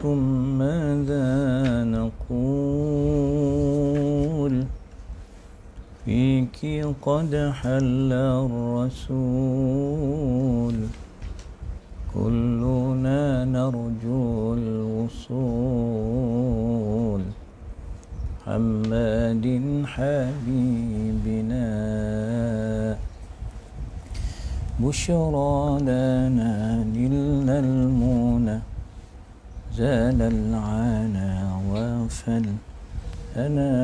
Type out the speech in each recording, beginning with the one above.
قلتم ماذا نقول فيك قد حل الرسول كلنا نرجو الوصول حماد حبيبنا بشرى لنا نلنا المنى زال العنا وفل أنا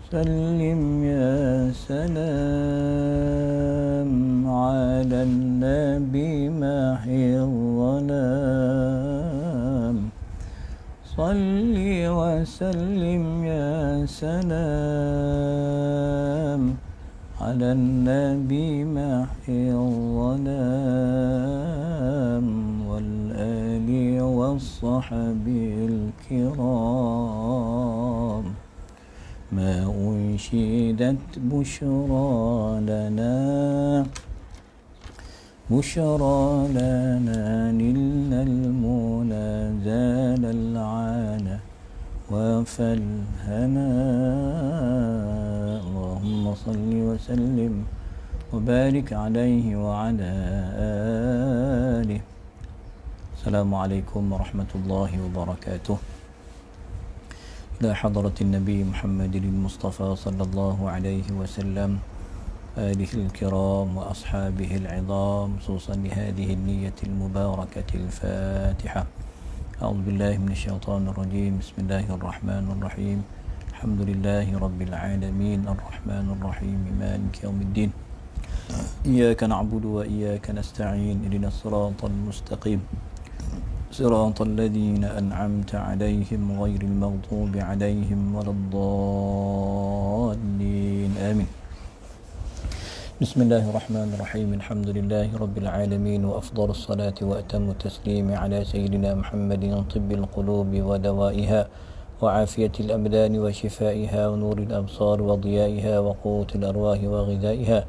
وسلم يا سلام على النبي محي الظلام صل وسلم يا سلام على النبي محي الظلام والآل والصحب الكرام ما أنشدت بشرى لنا نلنا المنى زال العانى وفالهنا اللهم صل وسلم وبارك عليه وعلى آله. Assalamualaikum warahmatullahi wabarakatuh. إلى حضرة النبي محمد المصطفى صلى الله عليه وسلم آله الكرام وأصحابه العظام خصوصا لهذه النية المباركة الفاتحة. أعوذ بالله من الشيطان الرجيم. بسم الله الرحمن الرحيم. الحمد لله رب العالمين الرحمن الرحيم مالك يوم الدين إياك نعبد وإياك نستعين اهدنا الصراط المستقيم صراط الذين أنعمت عليهم غير المغضوب عليهم ولا الضالين آمين. بسم الله الرحمن الرحيم. الحمد لله رب العالمين وأفضل الصلاة وأتم التسليم على سيدنا محمد طب القلوب ودوائها وعافية الأبدان وشفائها ونور الأبصار وضيائها وقوة الأرواح وغذائها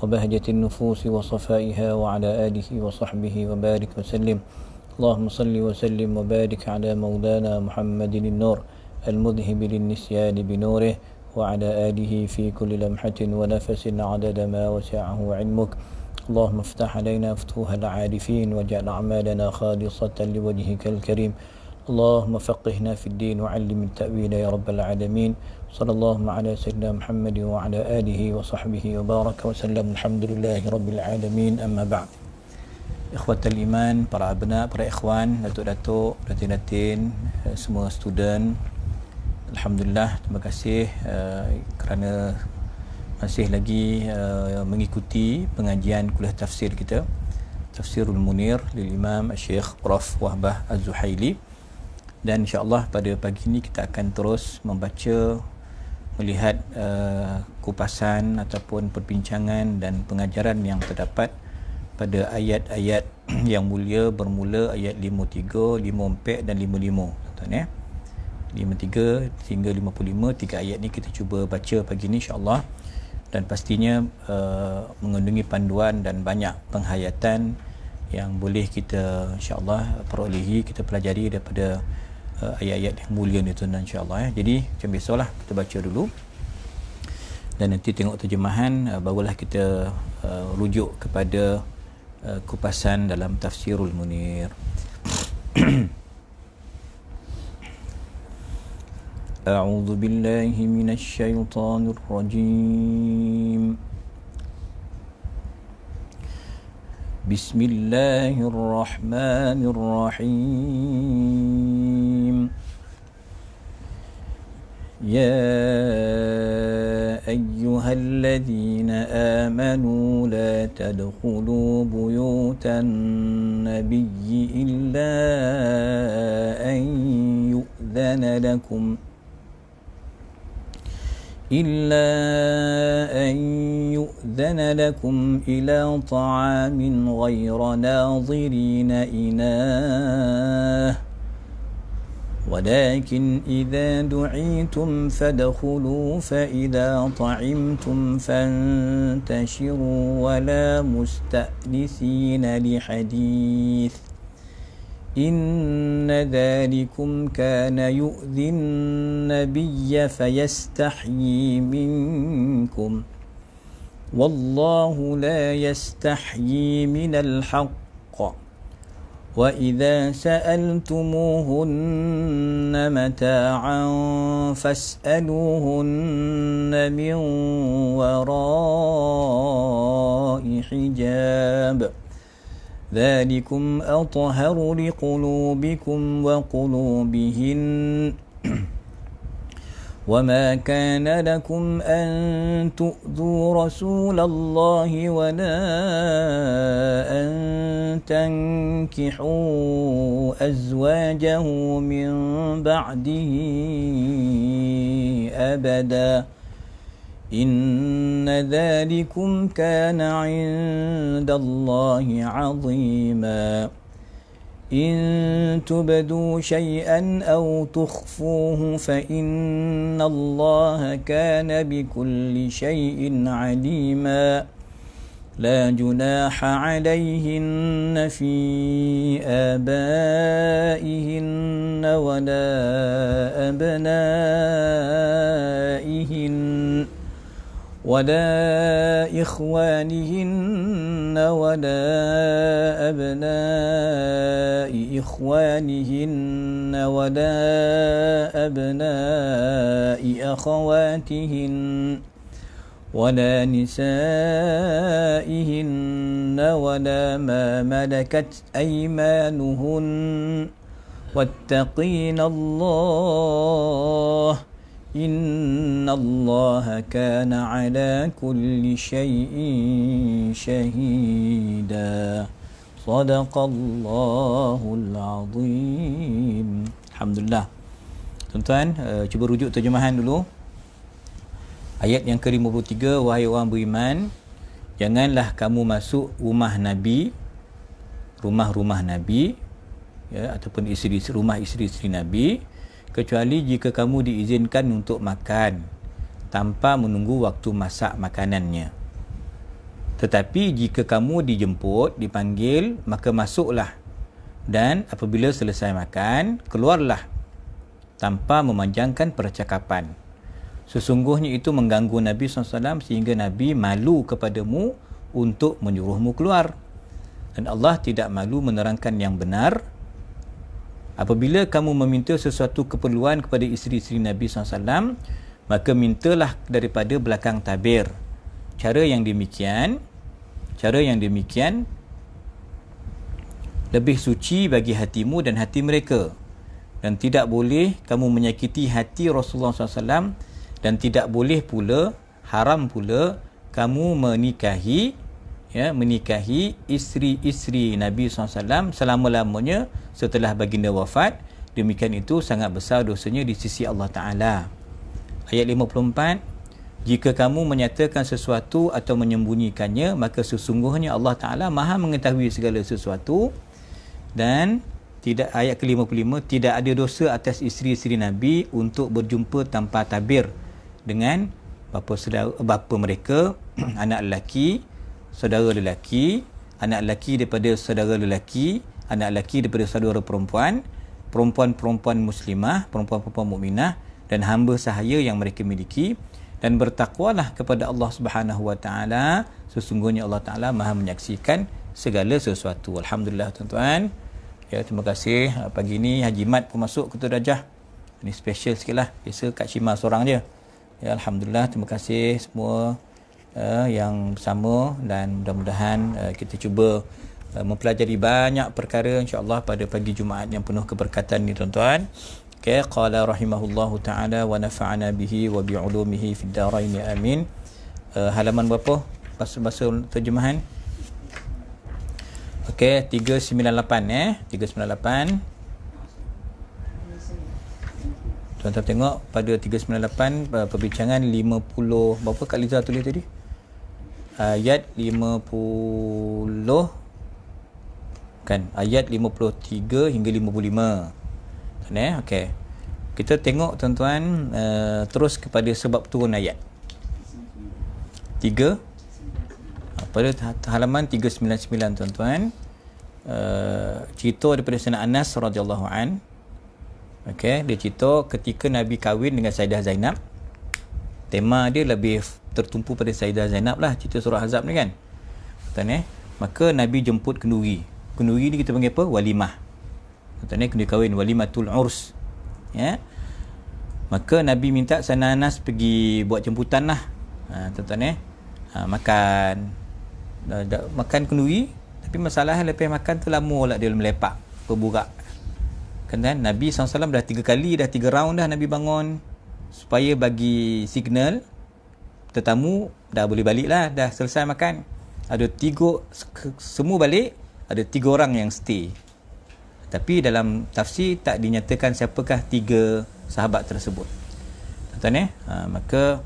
وبهجة النفوس وصفائها وعلى آله وصحبه وبارك وسلم. اللهم صل وسلم وبارك على مولانا محمد النور المذهب للنسيان بنوره وعلى آله في كل لمحة ونفس عدد ما وسعه علمك. اللهم افتح علينا فتوح العارفين واجعل أعمالنا خالصة لوجهك الكريم. اللهم فقهنا في الدين وعلم التأويل يا رب العالمين. صلى الله على سيدنا محمد وعلى آله وصحبه وبارك وسلم. الحمد لله رب العالمين. أما بعد. Ikhwatal iman, para abna, para ikhwan, datuk-datuk, datin-datin, semua student, alhamdulillah, terima kasih kerana masih lagi mengikuti pengajian kuliah tafsir kita, Tafsirul Munir lil Imam Syekh Prof Wahbah Az-Zuhaili. Dan insya-Allah pada pagi ini kita akan terus membaca, melihat kupasan ataupun perbincangan dan pengajaran yang terdapat pada ayat-ayat yang mulia bermula ayat 53, 54 dan 55. Tuan-tuan ya. 53 hingga 55, tiga ayat ni kita cuba baca pagi ni insya-Allah, dan pastinya mengandungi panduan dan banyak penghayatan yang boleh kita insya-Allah perolehi, kita pelajari daripada ayat-ayat yang mulia ni tuan-tuan insya-Allah ya. Jadi macam biasalah kita baca dulu dan nanti tengok terjemahan, barulah kita rujuk kepada kupasan dalam Tafsirul Munir. A'udzu billahi minasy syaithanir rajim. Bismillahirrahmanirrahim. Ya أيها الذين آمنوا لا تدخلوا بيوت النبي إلا أن يؤذن لكم إلى طعام غير ناظرين إناه ولكن إذا دعيتم فادخلوا فإذا طعمتم فانتشروا ولا مستأنسين لحديث إن ذلكم كان يؤذي النبي فيستحيي منكم والله لا يستحيي من الحق وإذا سألتموهن متاعا فاسألوهن من وراء حجاب ذلكم أطهر لقلوبكم وقلوبهن وما كان لكم أن تؤذوا رسول الله ولا أن تنكحوا أزواجه من بعده أبدا إن ذلكم كان عند الله عظيما إن تبدوا شيئا أو تخفوه فإن الله كان بكل شيء عليما لا جناح عليهن في آبائهن ولا أبنائهن ولا إخوانهن ولا أبناء إخوانهن ولا أبناء أخواتهن ولا نسائهن ولا ما ملكت أيمانهن واتقين الله إن الله كان على كل شيء شهيدا صدق الله العظيم. Alhamdulillah. Tuan-tuan, cuba rujuk terjemahan dulu. Ayat yang ke-53, wahai orang beriman, janganlah kamu masuk rumah Nabi, rumah-rumah Nabi, ya, ataupun rumah isteri-isteri Nabi, kecuali jika kamu diizinkan untuk makan tanpa menunggu waktu masak makanannya. Tetapi jika kamu dijemput, dipanggil, maka masuklah, dan apabila selesai makan, keluarlah tanpa memanjangkan percakapan. Sesungguhnya itu mengganggu Nabi SAW sehingga Nabi malu kepadamu untuk menyuruhmu keluar. Dan Allah tidak malu menerangkan yang benar. Apabila kamu meminta sesuatu keperluan kepada isteri-isteri Nabi SAW, maka mintalah daripada belakang tabir. Cara yang demikian lebih suci bagi hatimu dan hati mereka. Dan tidak boleh kamu menyakiti hati Rasulullah SAW, dan tidak boleh pula, haram pula kamu menikahi isteri-isteri Nabi SAW selama-lamanya setelah baginda wafat. Demikian itu sangat besar dosanya di sisi Allah Ta'ala. Ayat 54, jika kamu menyatakan sesuatu atau menyembunyikannya, maka sesungguhnya Allah Ta'ala maha mengetahui segala sesuatu. Dan tidak, ayat ke-55, tidak ada dosa atas isteri-isteri Nabi untuk berjumpa tanpa tabir dengan bapa mereka, anak lelaki, saudara lelaki, anak lelaki daripada saudara lelaki, anak lelaki daripada saudara perempuan, perempuan-perempuan muslimah, perempuan-perempuan mukminah, dan hamba sahaya yang mereka miliki. Dan bertakwalah kepada Allah Subhanahu Wa Taala, sesungguhnya Allah Taala maha menyaksikan segala sesuatu. Alhamdulillah tuan-tuan. Ya, terima kasih. Pagi ni Haji Mat pun masuk Ketua Darjah. Ini special sikit lah. Biasa Kak Shima seorang je. Ya, Alhamdulillah. Terima kasih semua yang bersama, dan mudah-mudahan kita cuba mempelajari banyak perkara insya-Allah pada pagi Jumaat yang penuh keberkatan ni tuan-tuan. Okay, qala rahimahullahu taala wa nafa'ana bihi wa bi 'ulumihi fid dharain amin. Halaman berapa bahasa terjemahan? Okey, 398 398. Tuan-tuan tengok pada 398 perbincangan 50, berapa Kak Liza tulis tadi? Ayat 50 kan, ayat 53 hingga 55. Okey. Kita tengok tuan-tuan, terus kepada sebab turun ayat 3 pada halaman 399 tuan-tuan. Cerita daripada Sayyidina Anas radhiyallahu an. Okey, dia cerita ketika Nabi kahwin dengan Sayyidah Zainab. Tema dia lebih tertumpu pada Sayyidah Zainab lah, cerita surah Ahzab ni kan. Tuan maka Nabi jemput kenduri. Kenduri ni kita panggil apa? Walimah. Tuan kenduri kahwin, walimatul urs. Ya. Maka Nabi minta Sayyidina Anas pergi buat jemputan lah. Tuan-tuan makan kenduri. Tapi masalahnya lepas makan tu lama lah dia melepak, berburak. Kan Nabi SAW dah 3 kali, dah 3 round dah Nabi bangun supaya bagi signal tetamu dah boleh balik lah, dah selesai makan. Ada 3, semua balik, ada 3 orang yang stay. Tapi dalam tafsir tak dinyatakan siapakah 3 sahabat tersebut. Tuan-tuan maka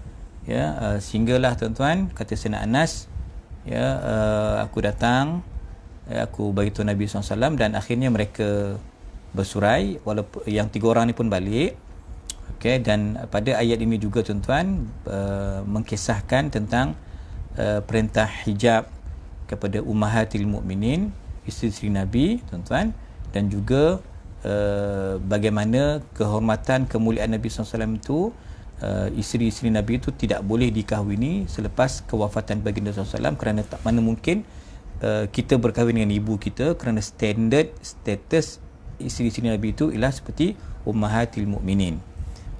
sehinggalah tuan-tuan, kata Sayyidina Anas, aku datang, aku beritahu Nabi SAW dan akhirnya mereka bersurai, walaupun yang 3 orang ni pun balik. Okey, dan pada ayat ini juga tuan-tuan mengkisahkan tentang perintah hijab kepada ummahatil mukminin, isteri-isteri Nabi tuan-tuan, dan juga bagaimana kehormatan kemuliaan Nabi SAW itu, isteri-isteri Nabi itu tidak boleh dikahwini selepas kewafatan baginda SAW, kerana tak mana mungkin kita berkahwin dengan ibu kita, kerana status isteri-isteri Nabi itu ialah seperti ummahatil mukminin.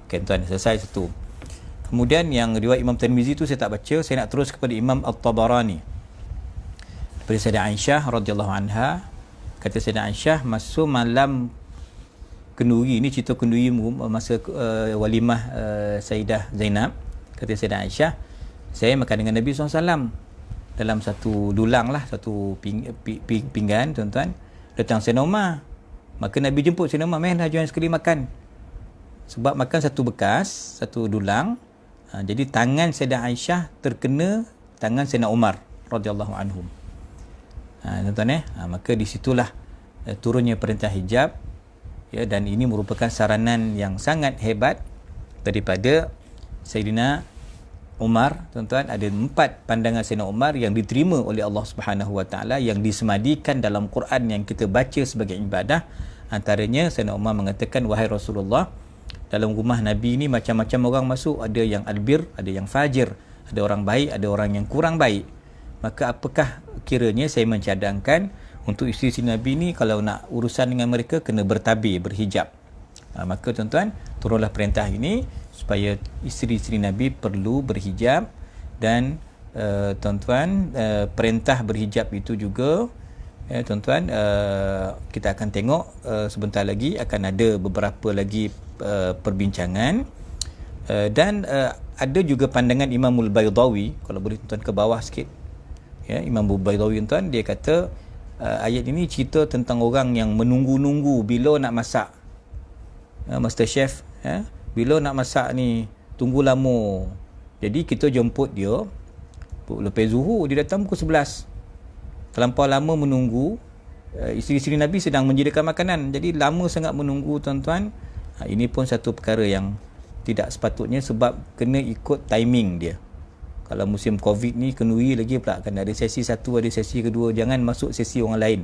Okey tuan, selesai satu. Kemudian yang riwayat Imam Tirmizi tu saya tak baca, saya nak terus kepada Imam At-Tabarani. Daripada Sayyidah Aisyah radhiyallahu anha, kata Sayyidah Aisyah, masa malam kenduri, ni cerita kenduri masa walimah Sayyidah Zainab. Kata Sayyidah Aisyah, saya makan dengan Nabi SAW dalam satu dulang lah, satu pinggan tuan-tuan. Datang Sayyidina Umar, maka Nabi jemput Sayyidina Umar, dah join sekali makan. Sebab makan satu bekas, satu dulang, jadi tangan Sayyidah Aisyah terkena tangan Sayyidina Umar radhiyallahu anhum. Tuan-tuan maka di situlah turunnya perintah hijab, dan ini merupakan saranan yang sangat hebat daripada Sayyidina Umar. Tuan-tuan, ada 4 pandangan Sayyidina Umar yang diterima oleh Allah Subhanahu Wa Taala, yang disemadikan dalam Quran yang kita baca sebagai ibadah. Antaranya Sayyidina Umar mengatakan, wahai Rasulullah, dalam rumah Nabi ni macam-macam orang masuk, ada yang albir, ada yang fajir, ada orang baik, ada orang yang kurang baik. Maka apakah kiranya saya mencadangkan untuk isteri-isteri Nabi ni, kalau nak urusan dengan mereka kena bertabir, berhijab. Maka tuan-tuan, turunlah perintah ini supaya isteri-isteri Nabi perlu berhijab. Dan tuan-tuan, perintah berhijab itu juga tuan-tuan, kita akan tengok sebentar lagi akan ada beberapa lagi perbincangan. Dan ada juga pandangan Imamul Baydawi, kalau boleh tuan-tuan ke bawah sikit. Imam Baydawi tuan, dia kata ayat ini cerita tentang orang yang menunggu-nunggu bila nak masak. Master Chef, bila nak masak ni tunggu lama. Jadi kita jemput dia lepas zuhur, dia datang pukul 11. Terlampau lama menunggu. Isteri-isteri Nabi sedang menyediakan makanan, jadi lama sangat menunggu tuan-tuan. Ini pun satu perkara yang tidak sepatutnya, sebab kena ikut timing dia. Kalau musim Covid ni, kenduri lagi pula akan ada sesi 1, ada sesi kedua, jangan masuk sesi orang lain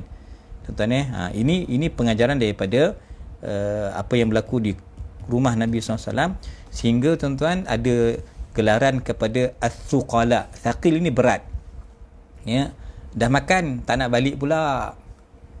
tuan-tuan. Ini pengajaran daripada apa yang berlaku di rumah Nabi SAW, sehingga tuan-tuan ada gelaran kepada as-suqala. Thaqil ini berat, dah makan tak nak balik pula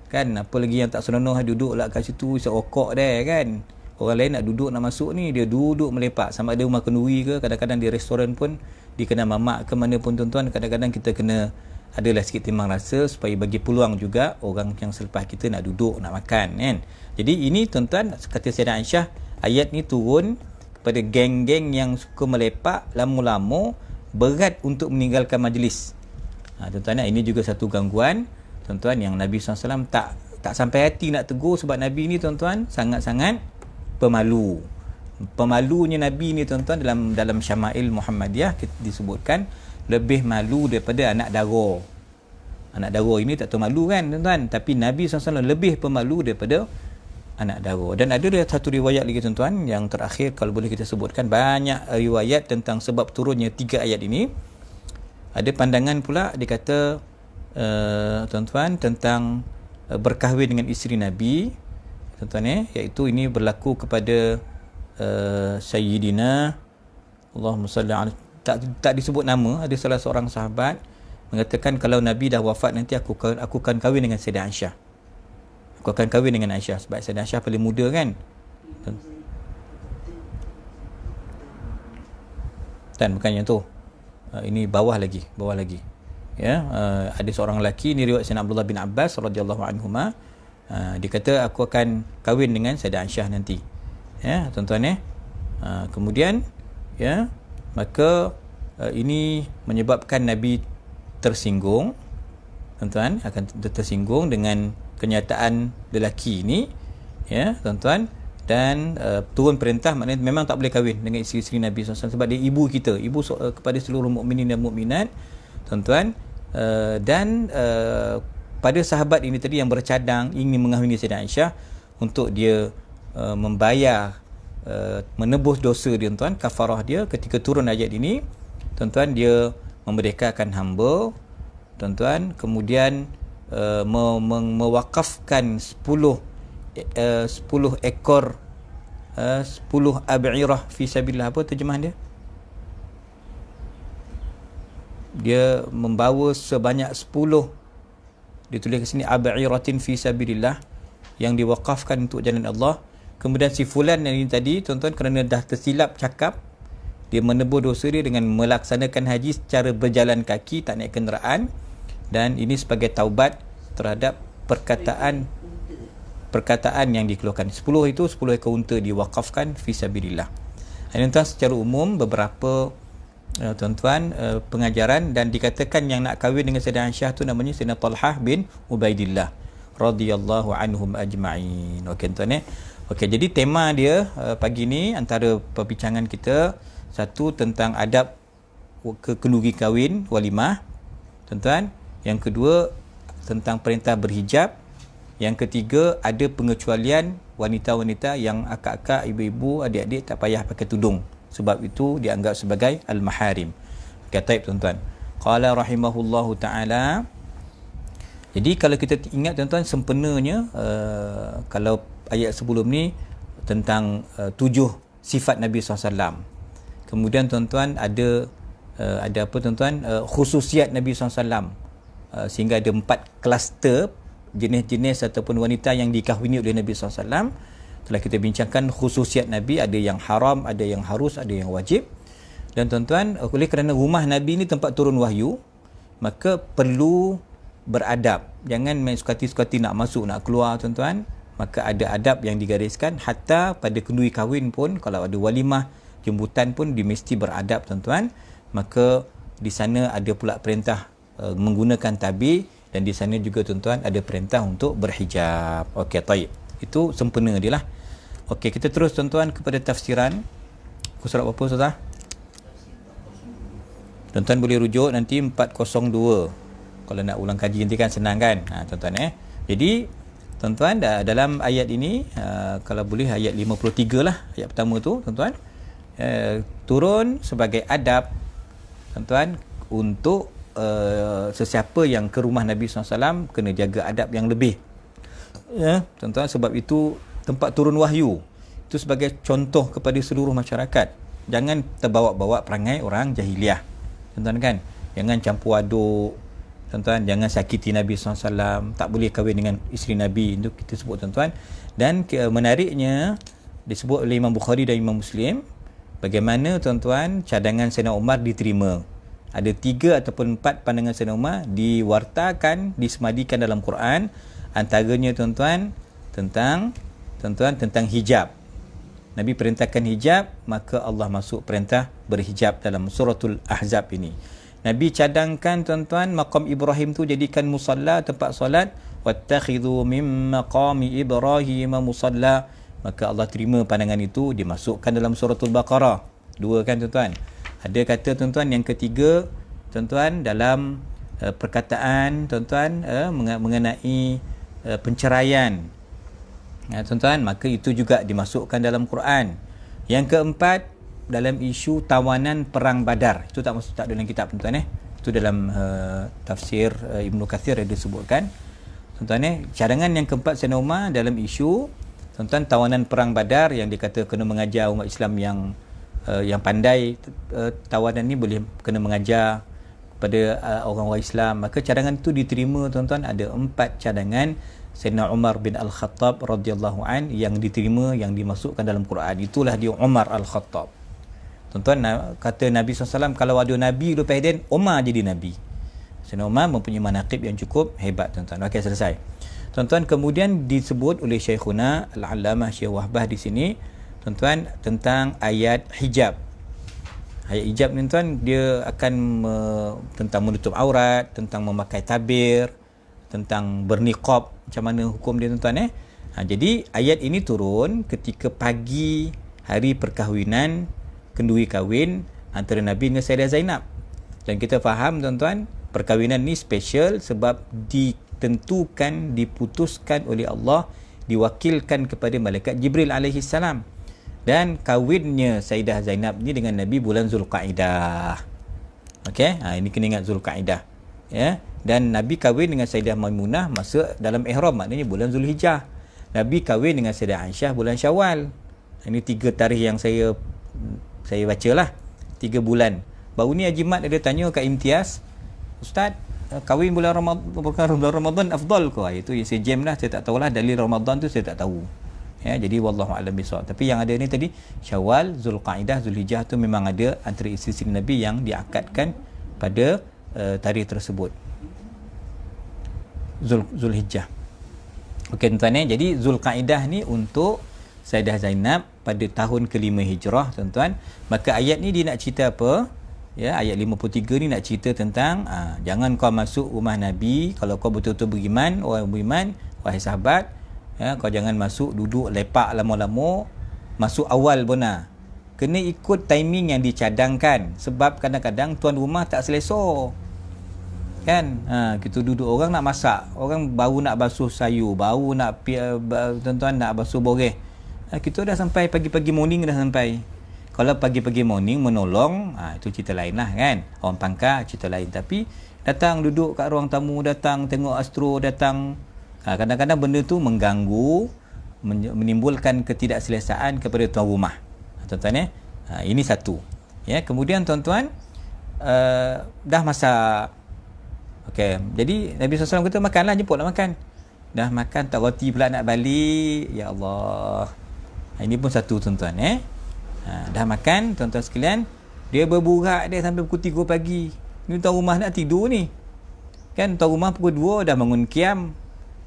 kan. Apa lagi yang tak senonoh, duduk lah kat situ seokok dia kan. Orang lain nak duduk, nak masuk ni, dia duduk melepak. Sama ada rumah kenduri ke, kadang-kadang di restoran pun, di kedai mamak ke mana pun tuan-tuan, kadang-kadang kita kena adalah sikit timbang rasa supaya bagi peluang juga orang yang selepas kita nak duduk, nak makan kan. Jadi ini tuan-tuan, kata Sayyidah Aisyah, ayat ni turun kepada geng-geng yang suka melepak lama-lama, berat untuk meninggalkan majlis. Tuan-tuan, ini juga satu gangguan tuan-tuan, yang Nabi SAW tak sampai hati nak tegur, sebab Nabi ni tuan-tuan sangat-sangat pemalu. Pemalunya Nabi ni tuan-tuan, dalam Syama'il Muhammadiyah disebutkan lebih malu daripada anak dara. Anak dara ini tak tahu malu kan tuan-tuan, tapi Nabi SAW lebih pemalu daripada anak dara. Dan ada satu riwayat lagi tuan-tuan yang terakhir kalau boleh kita sebutkan, banyak riwayat tentang sebab turunnya 3 ayat ini. Ada pandangan pula dia kata tuan-tuan tentang berkahwin dengan isteri Nabi tuan-tuan, iaitu ini berlaku kepada Sayyidina Allahumma salli alaihi, tak disebut nama. Ada salah seorang sahabat mengatakan kalau Nabi dah wafat nanti aku akan kahwin dengan Sayyidah Aisyah. Aku akan kahwin dengan Aisyah sebab Sayyidah Aisyah paling muda kan. Dan bukan yang tu. Ini bawah lagi. Ya, ada seorang lelaki, ni riwayat Sayyidina Abdullah bin Abbas radhiyallahu anhuma. Dia kata aku akan kahwin dengan Sayyidah Aisyah nanti. Ya, tuan-tuan kemudian ya, maka ini menyebabkan Nabi tersinggung. Tuan-tuan akan tersinggung dengan kenyataan lelaki ini, ya tuan-tuan, dan turun perintah, maknanya memang tak boleh kahwin dengan isteri-isteri Nabi SAW sebab dia ibu kita, ibu kepada seluruh mukminin dan mukminat, tuan-tuan. Dan pada sahabat ini tadi yang bercadang ingin mengahwini Sayyidah Aisyah untuk dia membayar menebus dosa dia, tuan-tuan, kafarah dia ketika turun ayat ini, tuan-tuan, dia memerdekakan hamba, tuan-tuan, kemudian mewakafkan 10 ekor 10 ab'irah fi sabilillah. Apa terjemahan dia? Dia membawa sebanyak 10, ditulis ke sini ab'iratin fi sabilillah, yang diwakafkan untuk jalan Allah. Kemudian si fulan yang ini tadi, tuan-tuan, kerana dah tersilap cakap, dia menebus dosa dia dengan melaksanakan haji secara berjalan kaki, tak naik kenderaan, dan ini sebagai taubat terhadap perkataan yang dikeluarkan. 10 itu 10 ekor unta diwakafkan fi sabilillah. Tuan-tuan, secara umum beberapa tuan-tuan pengajaran, dan dikatakan yang nak kahwin dengan Sayyidah Aisyah tu namanya Sayyidina Talhah bin Ubaidillah radhiyallahu anhum ajma'in. Okey tuan-tuan. Okey, jadi tema dia pagi ni antara perbincangan kita, satu tentang adab kenduri kahwin walimah, tuan-tuan. Yang kedua tentang perintah berhijab. Yang ketiga, ada pengecualian wanita-wanita yang akak-akak, ibu-ibu, adik-adik tak payah pakai tudung sebab itu dianggap sebagai al-maharim. Kataib tuan-tuan. Qala rahimahullahu ta'ala. Jadi kalau kita ingat tuan-tuan, sempurnanya kalau ayat sebelum ni tentang 7 sifat Nabi SAW. Kemudian tuan-tuan ada apa tuan-tuan, khususiat Nabi SAW, sehingga ada 4 kluster jenis-jenis ataupun wanita yang dikahwini oleh Nabi SAW. Telah kita bincangkan khususiat Nabi, ada yang haram, ada yang harus, ada yang wajib. Dan tuan-tuan, oleh kerana rumah Nabi ni tempat turun wahyu, maka perlu beradab. Jangan main suka-hati nak masuk, nak keluar, tuan-tuan. Maka ada adab yang digariskan. Hatta pada kenduri kahwin pun, kalau ada walimah, jemputan pun mesti beradab, tuan-tuan. Maka di sana ada pula perintah menggunakan tabir, dan di sana juga tuan-tuan ada perintah untuk berhijab. Okey, taib. Itu sempurna dia lah. Okey, kita terus tuan-tuan kepada tafsiran. Surat apa Ustazah? Tuan-tuan boleh rujuk nanti 402. Kalau nak ulang kaji nanti kan senang kan. Tuan-tuan Jadi tuan-tuan dalam ayat ini, kalau boleh ayat 53 lah, ayat pertama tu tuan-tuan, turun sebagai adab, tuan-tuan, untuk sesiapa yang ke rumah Nabi SAW kena jaga adab yang lebih, ya tuan-tuan, sebab itu tempat turun wahyu. Itu sebagai contoh kepada seluruh masyarakat. Jangan terbawa-bawa perangai orang jahiliah, tuan-tuan kan. Jangan campur aduk, tuan-tuan. Jangan sakiti Nabi SAW. Tak boleh kahwin dengan isteri Nabi, itu kita sebut, tuan-tuan. Dan menariknya disebut oleh Imam Bukhari dan Imam Muslim bagaimana, tuan-tuan, cadangan Sayyidina Umar diterima. Ada 3 ataupun 4 pandangan Sayyidina Umar diwartakan, disemadikan dalam Quran. Antaranya tuan-tuan tentang hijab. Nabi perintahkan hijab, maka Allah masuk perintah berhijab dalam suratul Ahzab ini. Nabi cadangkan, tuan-tuan, maqam Ibrahim tu jadikan musalla, tempat solat. Wattakhidhu min maqami Ibrahim musalla. Maka Allah terima pandangan itu, dimasukkan dalam suratul Baqarah. 2 kan, tuan-tuan. Ada kata, tuan-tuan, yang ketiga, tuan-tuan, dalam perkataan, tuan-tuan, mengenai penceraian. Tuan-tuan, maka itu juga dimasukkan dalam Quran. Yang keempat, dalam isu tawanan perang Badar. Itu tak masuk, tak dalam kitab tuan-tuan. Itu dalam tafsir Ibnu Katsir yang disebutkan. Tuan-tuan, cadangan yang keempat Sayyidina Umar dalam isu tuan-tuan tawanan perang Badar yang dikata kena mengajar umat Islam yang pandai. Tawanan ni boleh kena mengajar kepada orang-orang Islam. Maka cadangan itu diterima tuan-tuan. Ada 4 cadangan Sayyidina Umar bin Al-Khattab radhiyallahu an yang diterima, yang dimasukkan dalam Quran. Itulah dia Umar Al-Khattab. Tuan-tuan, kata Nabi SAW, kalau ada Nabi lepas dia, Umar jadi Nabi. Sayyidina Umar mempunyai manaqib yang cukup hebat tuan-tuan. Okey, selesai. Tuan-tuan, kemudian disebut oleh Syekhuna Al-Allamah Syekh Wahbah di sini tuan-tuan tentang ayat hijab. Ayat hijab ni tuan, dia akan tentang menutup aurat, tentang memakai tabir, tentang berniqab, macam mana hukum dia tuan-tuan. Jadi ayat ini turun ketika pagi hari perkahwinan, kenduri kahwin antara Nabi dengan Sayyidah Zainab. Dan kita faham tuan-tuan, perkahwinan ni special sebab ditentukan, diputuskan oleh Allah, diwakilkan kepada malaikat Jibril alaihi salam. Dan kahwinnya Sayyidah Zainab ni dengan Nabi bulan Zulqaidah. Okey, ini kena ingat Zulqaidah. Ya. Dan Nabi kahwin dengan Sayyidah Maimunah masa dalam ihram, maknanya bulan Zulhijjah. Nabi kahwin dengan Sayyidah Aisyah bulan Syawal. Ini 3 tarikh yang saya bacalah, 3 bulan. Baru ni Haji Mat ada tanya kat Imtiaz, Ustaz, kahwin bulan Ramadan afdal ke? Itu yang saya jam lah, saya tak tahulah dalil Ramadan tu, saya tak tahu. Ya, jadi wallahu a'lam bissawab. Tapi yang ada ni tadi Syawal, Zulqaidah, Zulhijjah tu memang ada antara isteri Nabi yang diakadkan pada tarikh tersebut. Zulhijjah. Okey tuan-tuan, jadi Zulqaidah ni untuk Sayyidah Zainab pada tahun ke-5 Hijrah tuan-tuan. Maka ayat ni dia nak cerita apa? Ya, ayat 53 ni nak cerita tentang jangan kau masuk rumah Nabi kalau kau betul-betul beriman, orang beriman, wahai sahabat, ya, kau jangan masuk duduk lepak lama-lama, masuk awal bona. Kena ikut timing yang dicadangkan, sebab kadang-kadang tuan rumah tak selesa. Kan? Kita duduk, orang nak masak, orang baru nak basuh sayur, baru nak tuan-tuan nak basuh boreh. Kita dah sampai pagi-pagi morning dah sampai. Kalau pagi-pagi morning menolong, itu cerita lain lah kan. Orang pangkal cerita lain. Tapi datang duduk kat ruang tamu, datang tengok astro, datang, kadang-kadang benda tu mengganggu, menimbulkan ketidakselesaan kepada tuan rumah. Tuan-tuan ini satu. Ya, kemudian tuan-tuan dah masak. Okey, jadi Nabi SAW kata makanlah, jemputlah makan. Dah makan tak roti pula nak balik. Ya Allah. Ini pun satu tuan-tuan dah makan tuan-tuan sekalian, dia berburak dia sampai pukul 3 pagi. Ni tuan rumah nak tidur ni. Kan tuan rumah pukul 2 dah bangun kiam.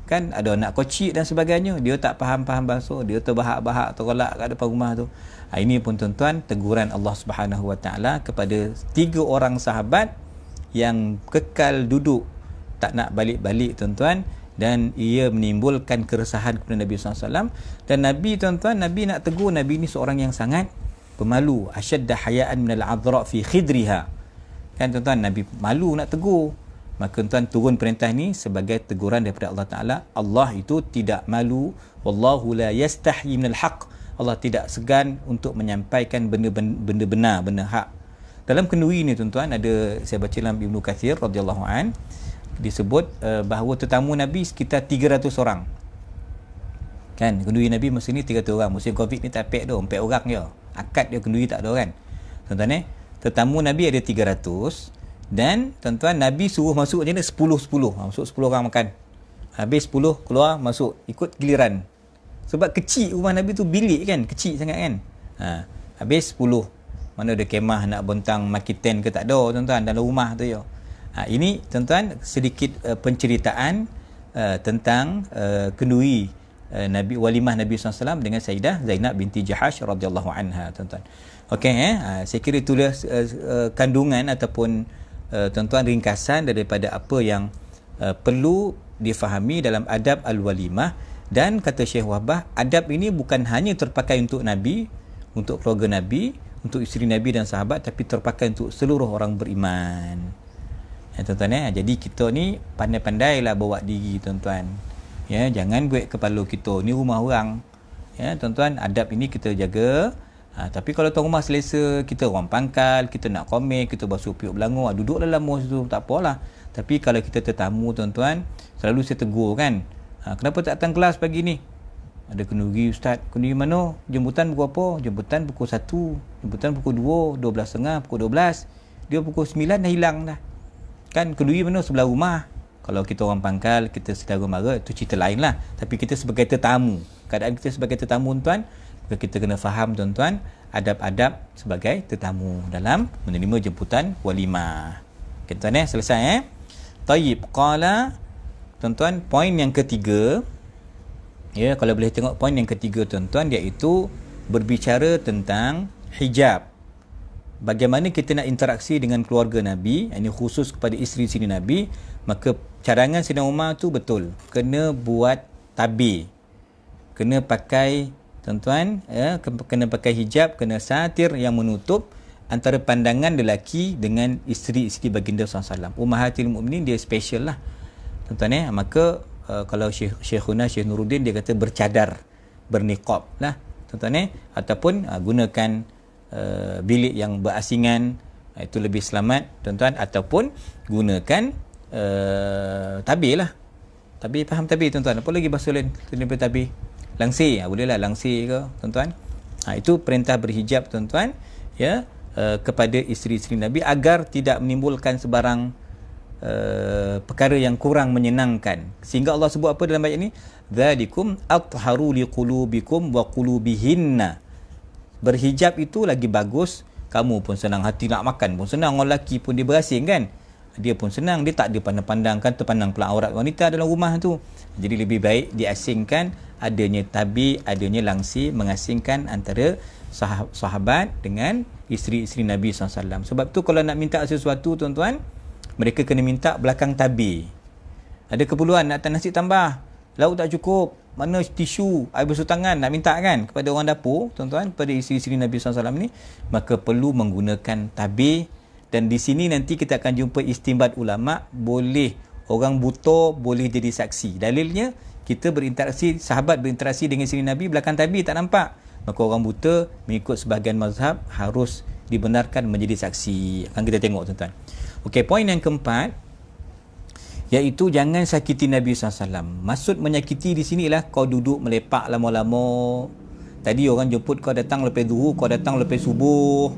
Kan ada anak kecil dan sebagainya. Dia tak faham-faham bahasa, dia terbahak-bahak tergelak kat depan rumah tu. Ini pun tuan-tuan teguran Allah Subhanahu Wa Taala kepada 3 orang sahabat yang kekal duduk tak nak balik-balik tuan-tuan, dan ia menimbulkan keresahan kepada Nabi SAW. Dan Nabi tuan-tuan, Nabi nak tegur, Nabi ni seorang yang sangat pemalu, asyadda hayaan minal adra fi khidriha. Kan tuan-tuan, Nabi malu nak tegur. Maka tuan turun perintah ni sebagai teguran daripada Allah Ta'ala. Allah itu tidak malu, wallahu la yastahyi minal haq. Allah tidak segan untuk menyampaikan benda benar, benda hak. Dalam kenduri ni tuan-tuan, ada, saya baca dalam Ibnu Katsir radhiyallahu an, disebut bahawa tetamu Nabi sekitar 300 orang. Kan, kenduri Nabi masa ni 300 orang. Musim Covid ni tapek tu 4 orang je. Akad dia kenduri tak ada kan. Tuan-tuan tetamu Nabi ada 300, dan tuan-tuan Nabi suruh masuk macam mana 10-10. Masuk 10 orang makan. Habis 10 keluar masuk ikut giliran. Sebab kecil rumah Nabi tu, bilik kan, kecil sangat kan. Habis 10. Mana ada kemah nak bentang maki tent ke, tak ada tuan-tuan, dalam rumah tu je. Ini tuan-tuan sedikit penceritaan tentang kenduri Nabi, walimah Nabi SAW dengan Sayyidah Zainab binti Jahash radhiyallahu anha tuan-tuan. Okey, saya kira itulah kandungan ataupun tuan-tuan ringkasan daripada apa yang perlu difahami dalam adab al-walimah. Dan kata Syekh Wahbah, adab ini bukan hanya terpakai untuk Nabi, untuk keluarga Nabi, untuk isteri Nabi dan sahabat, tapi terpakai untuk seluruh orang beriman. Tuan-tuan jadi kita ni pandai-pandailah bawa diri tuan-tuan. Ya, jangan buat kepala kita. Ni rumah orang. Ya, tuan-tuan, adab ini kita jaga. Tapi kalau tuan rumah selesa, kita orang pangkal, kita nak komen, kita basuh piuk belangor, duduklah lama situ, tak apalah. Tapi kalau kita tetamu, tuan-tuan, selalu saya tegur kan. Kenapa tak datang kelas pagi ni? Ada kenduri ustaz. Kenduri mana? Jemputan pukul apa? Jemputan pukul 1, jemputan pukul 2, 12.30, pukul 12. Dia pukul 9 dah hilang dah. Kan kenduri mana? Sebelah rumah. Kalau kita orang pangkal, kita saudara mara, itu cerita lain lah. Tapi kita sebagai tetamu, keadaan kita sebagai tetamu, tuan, maka kita kena faham, tuan-tuan, adab-adab sebagai tetamu dalam menerima jemputan walimah. Okay, tuan, selesai. Tayyib, qala, tuan-tuan, poin yang ketiga, ya, kalau boleh tengok poin yang ketiga, tuan-tuan, iaitu berbicara tentang hijab. Bagaimana kita nak interaksi dengan keluarga Nabi, ini khusus kepada isteri-isteri Nabi. Maka cadangan Sayyidina Umar tu betul, kena buat tabir, kena pakai, tuan-tuan, ya, kena pakai hijab, kena satir yang menutup antara pandangan lelaki dengan isteri-isteri baginda SAW. Ummahatil Mukminin dia special lah, tuan-tuan. Maka kalau Syekhuna Syekh Nuruddin dia kata bercadar, berniqab lah, tuan-tuan. Ataupun gunakan bilik yang berasingan, itu lebih selamat, tuan-tuan. Ataupun gunakan tabir lah. Tabir, faham tabir, tuan-tuan? Apa lagi bahasa lain daripada tabir? Langsir, boleh lah langsir ke, tuan-tuan. Itu perintah berhijab, tuan-tuan, ya, kepada isteri-isteri Nabi agar tidak menimbulkan sebarang perkara yang kurang menyenangkan. Sehingga Allah sebut apa dalam ayat ini? Dzalikum atharu liqulubikum wa qulubihinna. Berhijab itu lagi bagus. Kamu pun senang hati nak makan pun senang. Orang lelaki pun dia berasing kan, dia pun senang, dia tak ada pandang-pandang kan, terpandang pula aurat wanita dalam rumah tu. Jadi lebih baik diasingkan, adanya tabir, adanya langsir, mengasingkan antara sahabat dengan isteri-isteri Nabi SAW. Sebab tu kalau nak minta sesuatu, tuan-tuan, mereka kena minta belakang tabir. Ada keperluan nak nasi tambah, lauk tak cukup, mana tisu, air basuh tangan, nak minta kan kepada orang dapur, tuan-tuan, kepada isteri-isteri Nabi SAW ni, maka perlu menggunakan tabir. Dan di sini nanti kita akan jumpa istinbat ulama, boleh orang buta boleh jadi saksi. Dalilnya, kita berinteraksi, sahabat berinteraksi dengan isteri Nabi, belakang tabir tak nampak, maka orang buta mengikut sebahagian mazhab harus dibenarkan menjadi saksi. Akan kita tengok, tuan-tuan. Okey, poin yang keempat, iaitu jangan sakiti Nabi SAW. Maksud menyakiti di sini ialah kau duduk melepak lama-lama. Tadi orang jemput kau datang lepas zuhur, kau datang lepas subuh,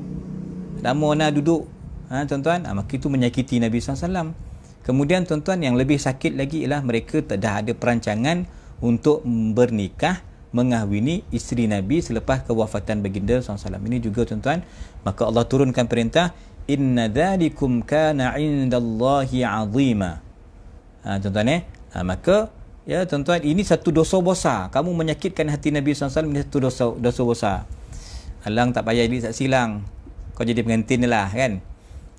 lama nak duduk, tuan-tuan, maka itu menyakiti Nabi SAW. Kemudian, tuan-tuan, yang lebih sakit lagi ialah mereka dah ada perancangan untuk bernikah, mengahwini isteri Nabi selepas kewafatan baginda SAW. Ini juga, tuan-tuan, maka Allah turunkan perintah, inna dzalikum kana indallahi azima. Tuan-tuan, maka, ya, tuan-tuan, ini satu dosa besar. Kamu menyakitkan hati Nabi SAW, ini satu dosa besar. Alang tak payah jadi saksi lang, kau jadi pengantin lah kan.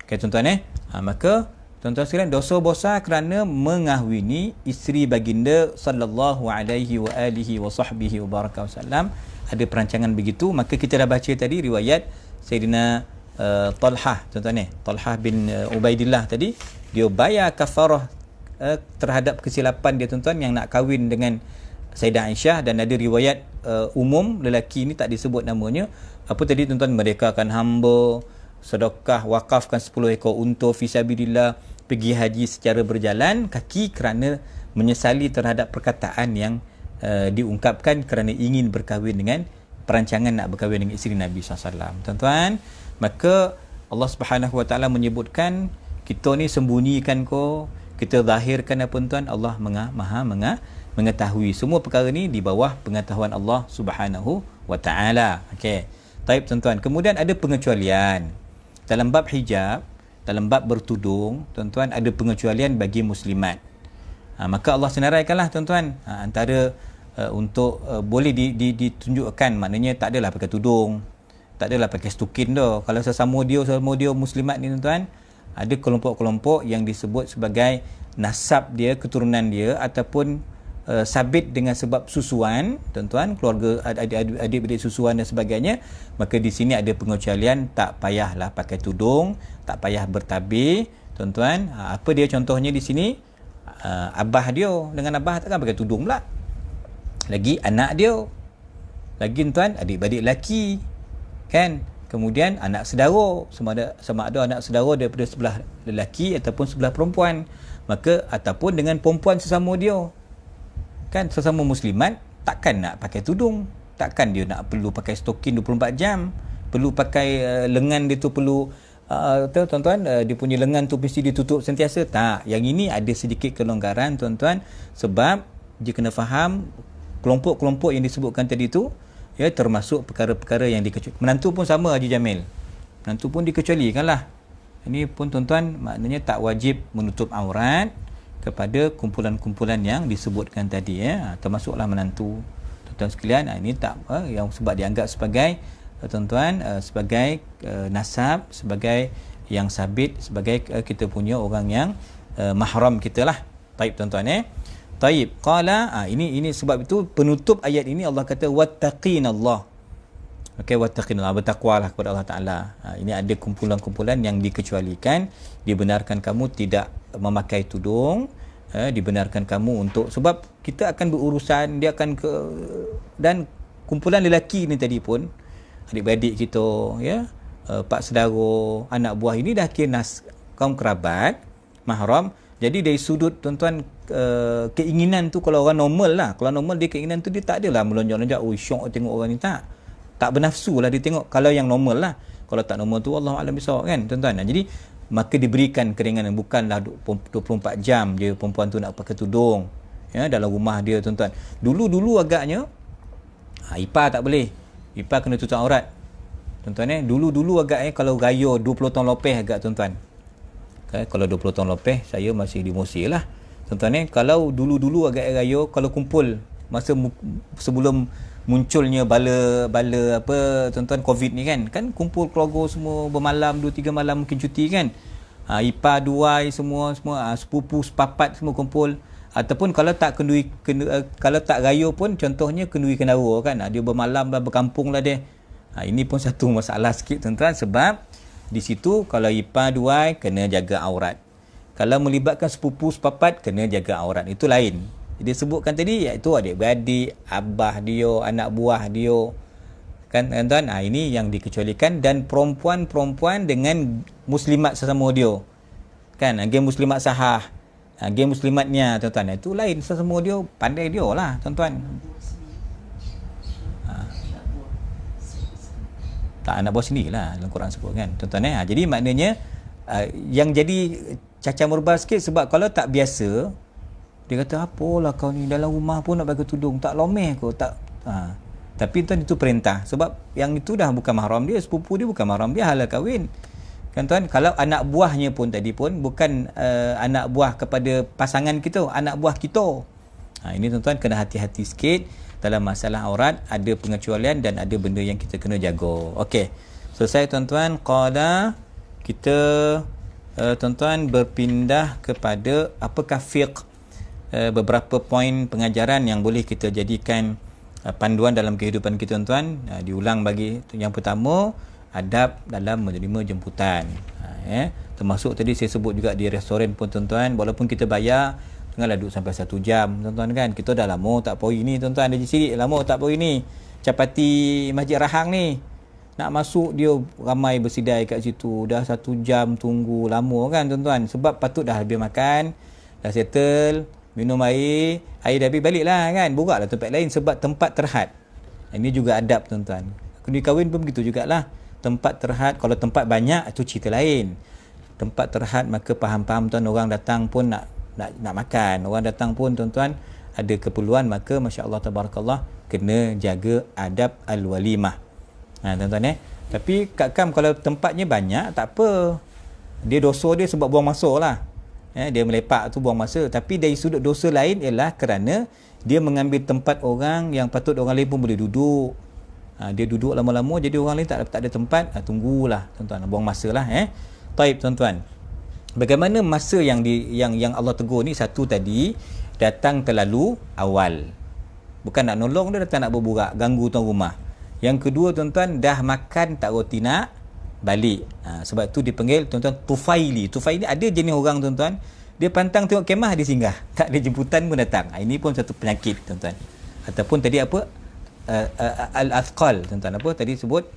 Okay, tuan-tuan, maka tuan-tuan sekalian, dosa besar kerana mengahwini isteri baginda sallallahu alaihi wa alihi wa sahbihi wa baraka wasallam. Ada perancangan begitu. Maka kita dah baca tadi riwayat Sayyidina Talhah, tuan-tuan, Talhah bin Ubaidillah tadi, dia bayar kafarah terhadap kesilapan dia, tuan-tuan, yang nak kahwin dengan Sayyidah Aisyah. Dan ada riwayat umum, lelaki ni tak disebut namanya. Apa tadi, tuan-tuan? Merdekakan hamba, sedekah, wakafkan 10 ekor unta fisabilillah, pergi haji secara berjalan kaki kerana menyesali terhadap perkataan yang diungkapkan kerana ingin berkahwin dengan, perancangan nak berkahwin dengan isteri Nabi SAW. Tuan-tuan, maka Allah Subhanahu Wa Taala menyebutkan, kita ni sembunyikan ko, kita zahirkan apa, tuan? Allah maha mengetahui semua perkara ni di bawah pengetahuan Allah Subhanahu Wa Taala. Okey. Taib, tuan-tuan. Kemudian ada pengecualian dalam bab hijab, dalam bab bertudung, tuan-tuan, ada pengecualian bagi muslimat. Maka Allah senaraikanlah, tuan-tuan, antara untuk boleh ditunjukkan, maknanya tak adalah pakai tudung, tak adalah pakai stukin dah. Kalau sesama dia muslimat ni, tuan-tuan, ada kelompok-kelompok yang disebut sebagai nasab dia, keturunan dia, ataupun sabit dengan sebab susuan, tuan-tuan, keluarga, adik-adik susuan dan sebagainya. Maka di sini ada pengecualian, tak payahlah pakai tudung, tak payah bertabir, tuan-tuan. Apa dia contohnya di sini? abah dia, dengan abah takkan pakai tudung pula. Lagi anak dia, lagi tuan adik-beradik lelaki, kan? Kemudian anak saudara, sama ada anak saudara daripada sebelah lelaki ataupun sebelah perempuan, maka ataupun dengan perempuan sesama dia, kan, sesama muslimat, takkan nak pakai tudung, takkan dia nak perlu pakai stokin 24 jam, perlu pakai lengan dia tu perlu tuan-tuan, dia punya lengan tu mesti ditutup sentiasa. Tak, yang ini ada sedikit kelonggaran tuan-tuan, sebab dia kena faham kelompok-kelompok yang disebutkan tadi tu, ya, termasuk perkara-perkara yang dikecualikan. Menantu pun sama, Haji Jamil, menantu pun dikecualikan lah. Ini pun tuan-tuan, maknanya tak wajib menutup aurat kepada kumpulan-kumpulan yang disebutkan tadi, ya. Termasuklah menantu, tuan-tuan sekalian. Ini tak yang sebab dianggap sebagai tuan-tuan sebagai nasab, sebagai yang sabit, sebagai kita punya orang yang mahram kita lah. Taib tuan-tuan, Taib. Qala, ini sebab itu penutup ayat ini Allah kata wattaqinallah. Okey, wattaqinallah, bertakwalah kepada Allah Taala. Ini ada kumpulan-kumpulan yang dikecualikan, dibenarkan kamu tidak memakai tudung, dibenarkan kamu untuk, sebab kita akan berurusan, dia akan dan kumpulan lelaki ni tadi pun adik-beradik kita, ya, pak saudara, anak buah ini dah kira kaum kerabat, mahram. Jadi dari sudut tuan-tuan, keinginan tu kalau orang normal lah, kalau normal dia keinginan tu dia tak adalah melonjak-lonjak, syok tengok orang ni, tak bernafsu lah dia tengok, kalau yang normal lah. Kalau tak normal tu Allah Alam bisawab, kan tuan-tuan. Jadi maka diberikan keringanan, bukanlah 24 jam je perempuan tu nak pakai tudung, ya, dalam rumah dia tuan-tuan. Dulu agaknya ipar tak boleh, ipar kena tutup aurat tuan-tuan, dulu agaknya kalau raya 20 tahun lepas agak tuan-tuan. Kalau 20 tahun lepas saya masih di Mesir lah tuan-tuan, kalau dulu agak raya, kalau kumpul masa sebelum munculnya bala apa tuan-tuan, Covid ni, kan kumpul keluarga semua bermalam, 2-3 malam mungkin cuti, kan, ipar duai semua sepupu sepapat semua kumpul. Ataupun kalau tak kalau tak raya pun, contohnya kenduri kendara, kan, dia bermalam lah, berkampung lah dia. Ini pun satu masalah sikit tuan-tuan, sebab di situ kalau ipar duai kena jaga aurat, kalau melibatkan sepupu sepapat kena jaga aurat, itu lain. Dia sebutkan tadi, iaitu adik-beradik, abah dia, anak buah dia, kan tuan-tuan. Ini yang dikecualikan. Dan perempuan-perempuan dengan muslimat sesama dia, kan, geng muslimat sahah, geng muslimatnya tuan-tuan, itu lain, sesama dia, pandai dia lah tuan-tuan. Tak, anak buah sendiri lah dalam Quran sebut, kan tuan-tuan, jadi maknanya yang jadi cacah merbal sikit, sebab kalau tak biasa, dia kata apalah kau ni dalam rumah pun nak pakai tudung, tak lomeh kau, tak. Tapi tuan, itu perintah, sebab yang itu dah bukan mahram dia, sepupu dia bukan mahram dia, halal kahwin, kan tuan. Kalau anak buahnya pun tadi pun bukan anak buah kepada pasangan kita, anak buah kita. Ini tuan-tuan kena hati-hati sikit dalam masalah aurat, ada pengecualian dan ada benda yang kita kena jaga. Okey, selesai tuan-tuan. Qala, kita tuan-tuan berpindah kepada apakah fiqh, beberapa poin pengajaran yang boleh kita jadikan panduan dalam kehidupan kita tuan-tuan. Diulang bagi yang pertama, adab dalam menerima jemputan, termasuk tadi saya sebut juga di restoran pun tuan-tuan, walaupun kita bayar, janganlah duduk sampai 1 jam tuan-tuan, kan. Kita dah lama tak pergi ni tuan-tuan, ada sirik lama tak pergi ni, Capati Masjid Rahang ni, nak masuk dia ramai bersidai kat situ, dah 1 jam tunggu, lama, kan tuan-tuan. Sebab patut dah habis makan, dah settle, minum air dah habis, balik lah, kan, boraklah tempat lain, sebab tempat terhad. Ini juga adab tuan-tuan. Kendi kahwin pun begitu jugalah, tempat terhad. Kalau tempat banyak itu cerita lain, tempat terhad maka faham-faham tuan, orang datang pun nak makan, orang datang pun tuan-tuan ada keperluan, maka masya-Allah tabarakallah kena jaga adab al-walimah. Tuan-tuan, tapi kat-kam kalau tempatnya banyak tak apa, dia dosa dia sebab buang masa lah, dia melepak tu buang masa. Tapi dari sudut dosa lain ialah kerana dia mengambil tempat orang yang patut orang lain pun boleh duduk. Dia duduk lama-lama, jadi orang lain tak ada tempat, tunggulah tuan-tuan, buang masa lah. Taib tuan-tuan, bagaimana masa yang Allah tegur ni? Satu tadi, datang terlalu awal, bukan nak nolong, dia datang nak berburak, ganggu tuan rumah. Yang kedua tuan-tuan, dah makan tak roti nak balik. Sebab tu dipanggil tuan-tuan tufaili. Tufaili, ada jenis orang tuan-tuan, Dia pantang tengok kemah, dia singgah. Tak ada jemputan pun datang. Ini pun satu penyakit, tuan-tuan. Ataupun tadi apa? Al-Athqal, tuan-tuan. Apa tadi sebut?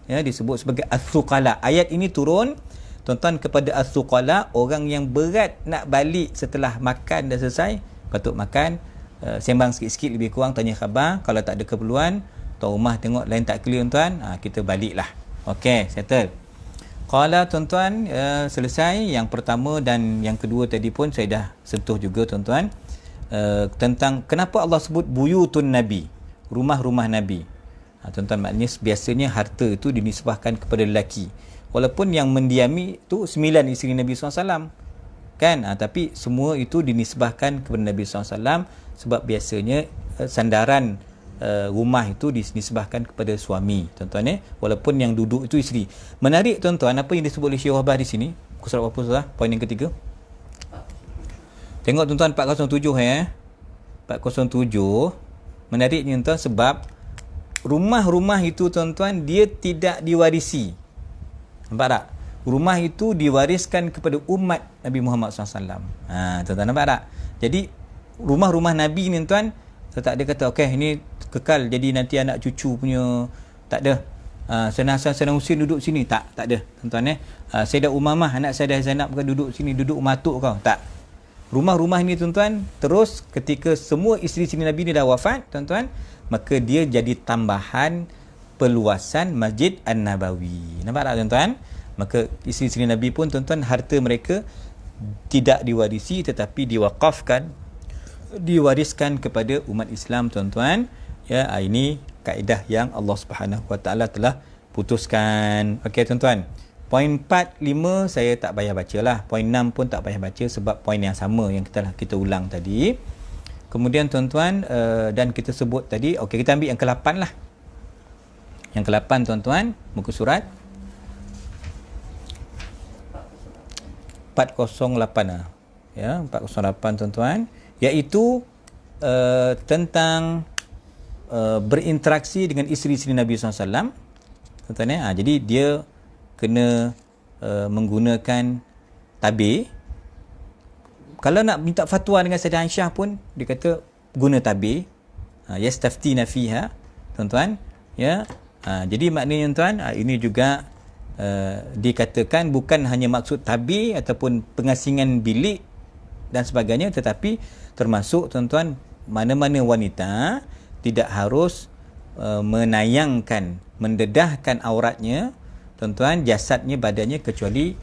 Ya, disebut sebagai As-Suqala. Ayat ini turun, tuan-tuan, kepada As-Suqala, orang yang berat nak balik setelah makan dah selesai, patut makan, sembang sikit-sikit lebih kurang, tanya khabar. Kalau tak ada keperluan, tuan rumah tengok lain tak clear, tuan, kita baliklah. Okey, settle. Qala, tuan-tuan, selesai yang pertama, dan yang kedua tadi pun saya dah sentuh juga, tuan-tuan, tentang kenapa Allah sebut buyutun Nabi, rumah-rumah Nabi. Tuan-tuan, maknanya biasanya harta itu dinisbahkan kepada lelaki, walaupun yang mendiami tu 9 isteri Nabi SAW, kan, tapi semua itu dinisbahkan kepada Nabi SAW, sebab biasanya sandaran rumah itu dinisbahkan kepada suami, tuan-tuan, walaupun yang duduk itu isteri. Menarik, tuan-tuan, apa yang disebut oleh Syekh Wahbah di sini, surat apa sudah? Poin yang ketiga. Tengok, tuan-tuan, 407 407. Menariknya, tuan, sebab rumah-rumah itu, tuan-tuan, dia tidak diwarisi. Nampak tak? Rumah itu diwariskan kepada umat Nabi Muhammad SAW. Tuan-tuan, nampak tak? Jadi rumah-rumah Nabi ni, tuan, tak ada kata okey ini kekal jadi nanti anak cucu punya, tak ada. Sayyidina Hasan, Sayyidina Husin duduk sini, tak ada, tuan-tuan. Sayyidah Umamah, anak Sayyidah Zainab bukan duduk sini, duduk matuk kau, tak. Rumah-rumah ini, tuan-tuan, terus ketika semua isteri-isteri Nabi ni dah wafat, tuan-tuan, maka dia jadi tambahan perluasan Masjid An-Nabawi. Nampak tak, tuan-tuan? Maka isteri-isteri Nabi pun, tuan-tuan, harta mereka tidak diwarisi tetapi diwakafkan, diwariskan kepada umat Islam, tuan-tuan. Ya, ini kaedah yang Allah Subhanahu Wa Taala telah putuskan. Okey, tuan-tuan. Poin 4, 5 saya tak payah bacalah. Poin 6 pun tak payah baca sebab poin yang sama yang kita ulang tadi. Kemudian, tuan-tuan, dan kita sebut tadi, okey, kita ambil yang ke-8 lah. Yang ke-8, tuan-tuan, muka surat 408 ya, 408, tuan-tuan, iaitu tentang berinteraksi dengan isteri-isteri Nabi SAW, tuan-tuan, jadi dia kena menggunakan tabir. Kalau nak minta fatwa dengan Sayyidah Aisyah pun dia kata guna tabir, yastaftina fiha, tuan-tuan, ya. Jadi maknanya, tuan, ini juga dikatakan bukan hanya maksud tabir ataupun pengasingan bilik dan sebagainya, tetapi termasuk, tuan-tuan, mana-mana wanita tidak harus menayangkan, mendedahkan auratnya, tuan-tuan, jasadnya, badannya, kecuali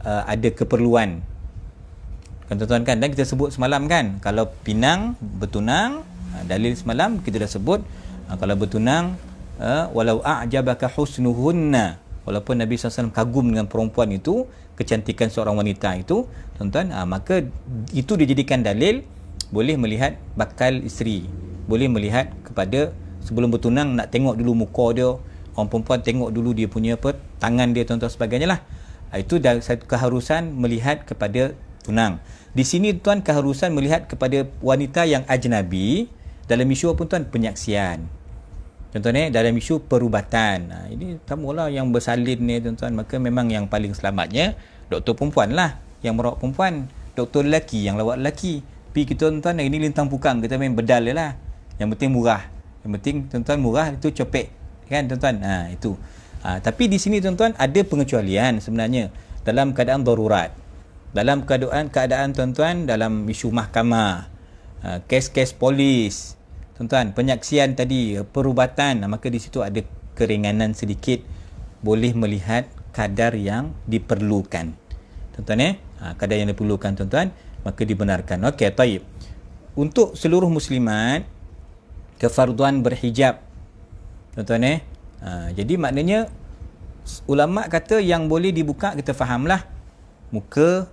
ada keperluan, kan, tuan-tuan, kan. Dan kita sebut semalam, kan, kalau pinang, bertunang, dalil semalam kita dah sebut, kalau bertunang, walau a'jabaka husnuhunna, walaupun Nabi SAW kagum dengan perempuan itu, kecantikan seorang wanita itu, tuan-tuan, maka itu dijadikan dalil boleh melihat bakal isteri, boleh melihat kepada sebelum bertunang, nak tengok dulu muka dia, orang perempuan tengok dulu dia punya apa, tangan dia, tuan-tuan, sebagainya lah. Itu dah satu keharusan melihat kepada tunang. Di sini, tuan, keharusan melihat kepada wanita yang ajnabi dalam isu apa, tuan? Penyaksian. Contohnya dalam isu perubatan. Ini tamulah yang bersalin ni, tuan-tuan, maka memang yang paling selamatnya doktor perempuan lah, yang merawat perempuan. Doktor lelaki yang lawat lelaki. Tapi kita, tuan-tuan, ini lintang pukang, kita main bedal je lah. Yang penting murah. Yang penting, tuan-tuan, murah itu copek, kan, tuan-tuan. Itu. Tapi di sini, tuan-tuan, ada pengecualian sebenarnya dalam keadaan darurat. Dalam keadaan, tuan-tuan, dalam isu mahkamah, kes-kes polis, tuan-tuan, penyaksian tadi, perubatan, maka di situ ada keringanan sedikit, boleh melihat kadar yang diperlukan, tuan-tuan, kadar yang diperlukan, tuan-tuan, maka dibenarkan. Okey, taib. Untuk seluruh muslimat, kefarduan berhijab, tuan-tuan, jadi maknanya ulama kata yang boleh dibuka, kita fahamlah, muka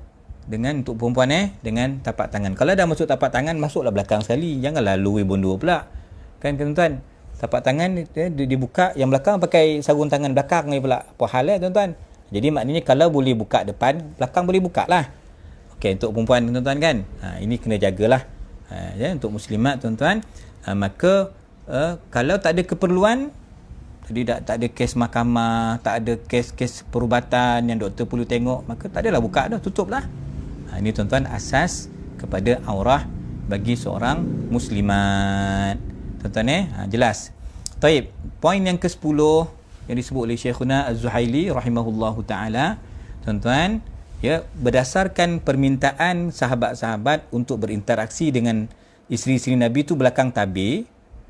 dengan untuk perempuan, dengan tapak tangan. Kalau dah masuk tapak tangan, masuklah belakang sekali, janganlah luar bondur pula, kan, tuan-tuan. Tapak tangan dibuka, yang belakang pakai sarung tangan belakang ni pula, apa hal, tuan-tuan. Jadi maknanya kalau boleh buka depan, belakang boleh buka lah. Okey, untuk perempuan, tuan-tuan, kan, ini kena jagalah, ya, untuk muslimat, tuan-tuan. Maka kalau tak ada keperluan, jadi tak ada kes mahkamah, tak ada kes-kes perubatan yang doktor perlu tengok, maka tak adalah buka dah, tutup lah. Ini tuan-tuan asas kepada aurah bagi seorang muslimat. Tuan-tuan jelas. Taib. Poin yang ke-10 yang disebut oleh Syekhuna Az-Zuhaili rahimahullahu taala, tuan-tuan, ya, berdasarkan permintaan sahabat-sahabat untuk berinteraksi dengan isteri-isteri Nabi itu belakang tabir,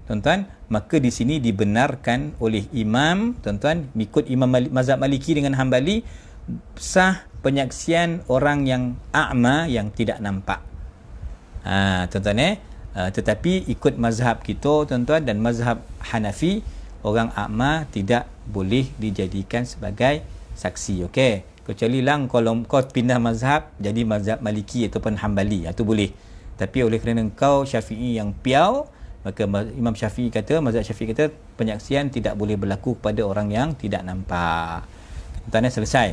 tuan-tuan, maka di sini dibenarkan oleh imam, tuan-tuan, ikut imam mazhab Maliki dengan Hambali, sah penyaksian orang yang a'ma, yang tidak nampak. Tuan-tuan, tetapi ikut mazhab kita, tuan-tuan, dan mazhab Hanafi, orang a'ma tidak boleh dijadikan sebagai saksi. Okey, kecuali lang kalau kau pindah mazhab jadi mazhab Maliki ataupun Hambali, itu boleh. Tapi oleh kerana kau Syafi'i yang piau, maka Imam Syafi'i kata, mazhab Syafi'i kata, penyaksian tidak boleh berlaku kepada orang yang tidak nampak. Tuan-tuan, selesai.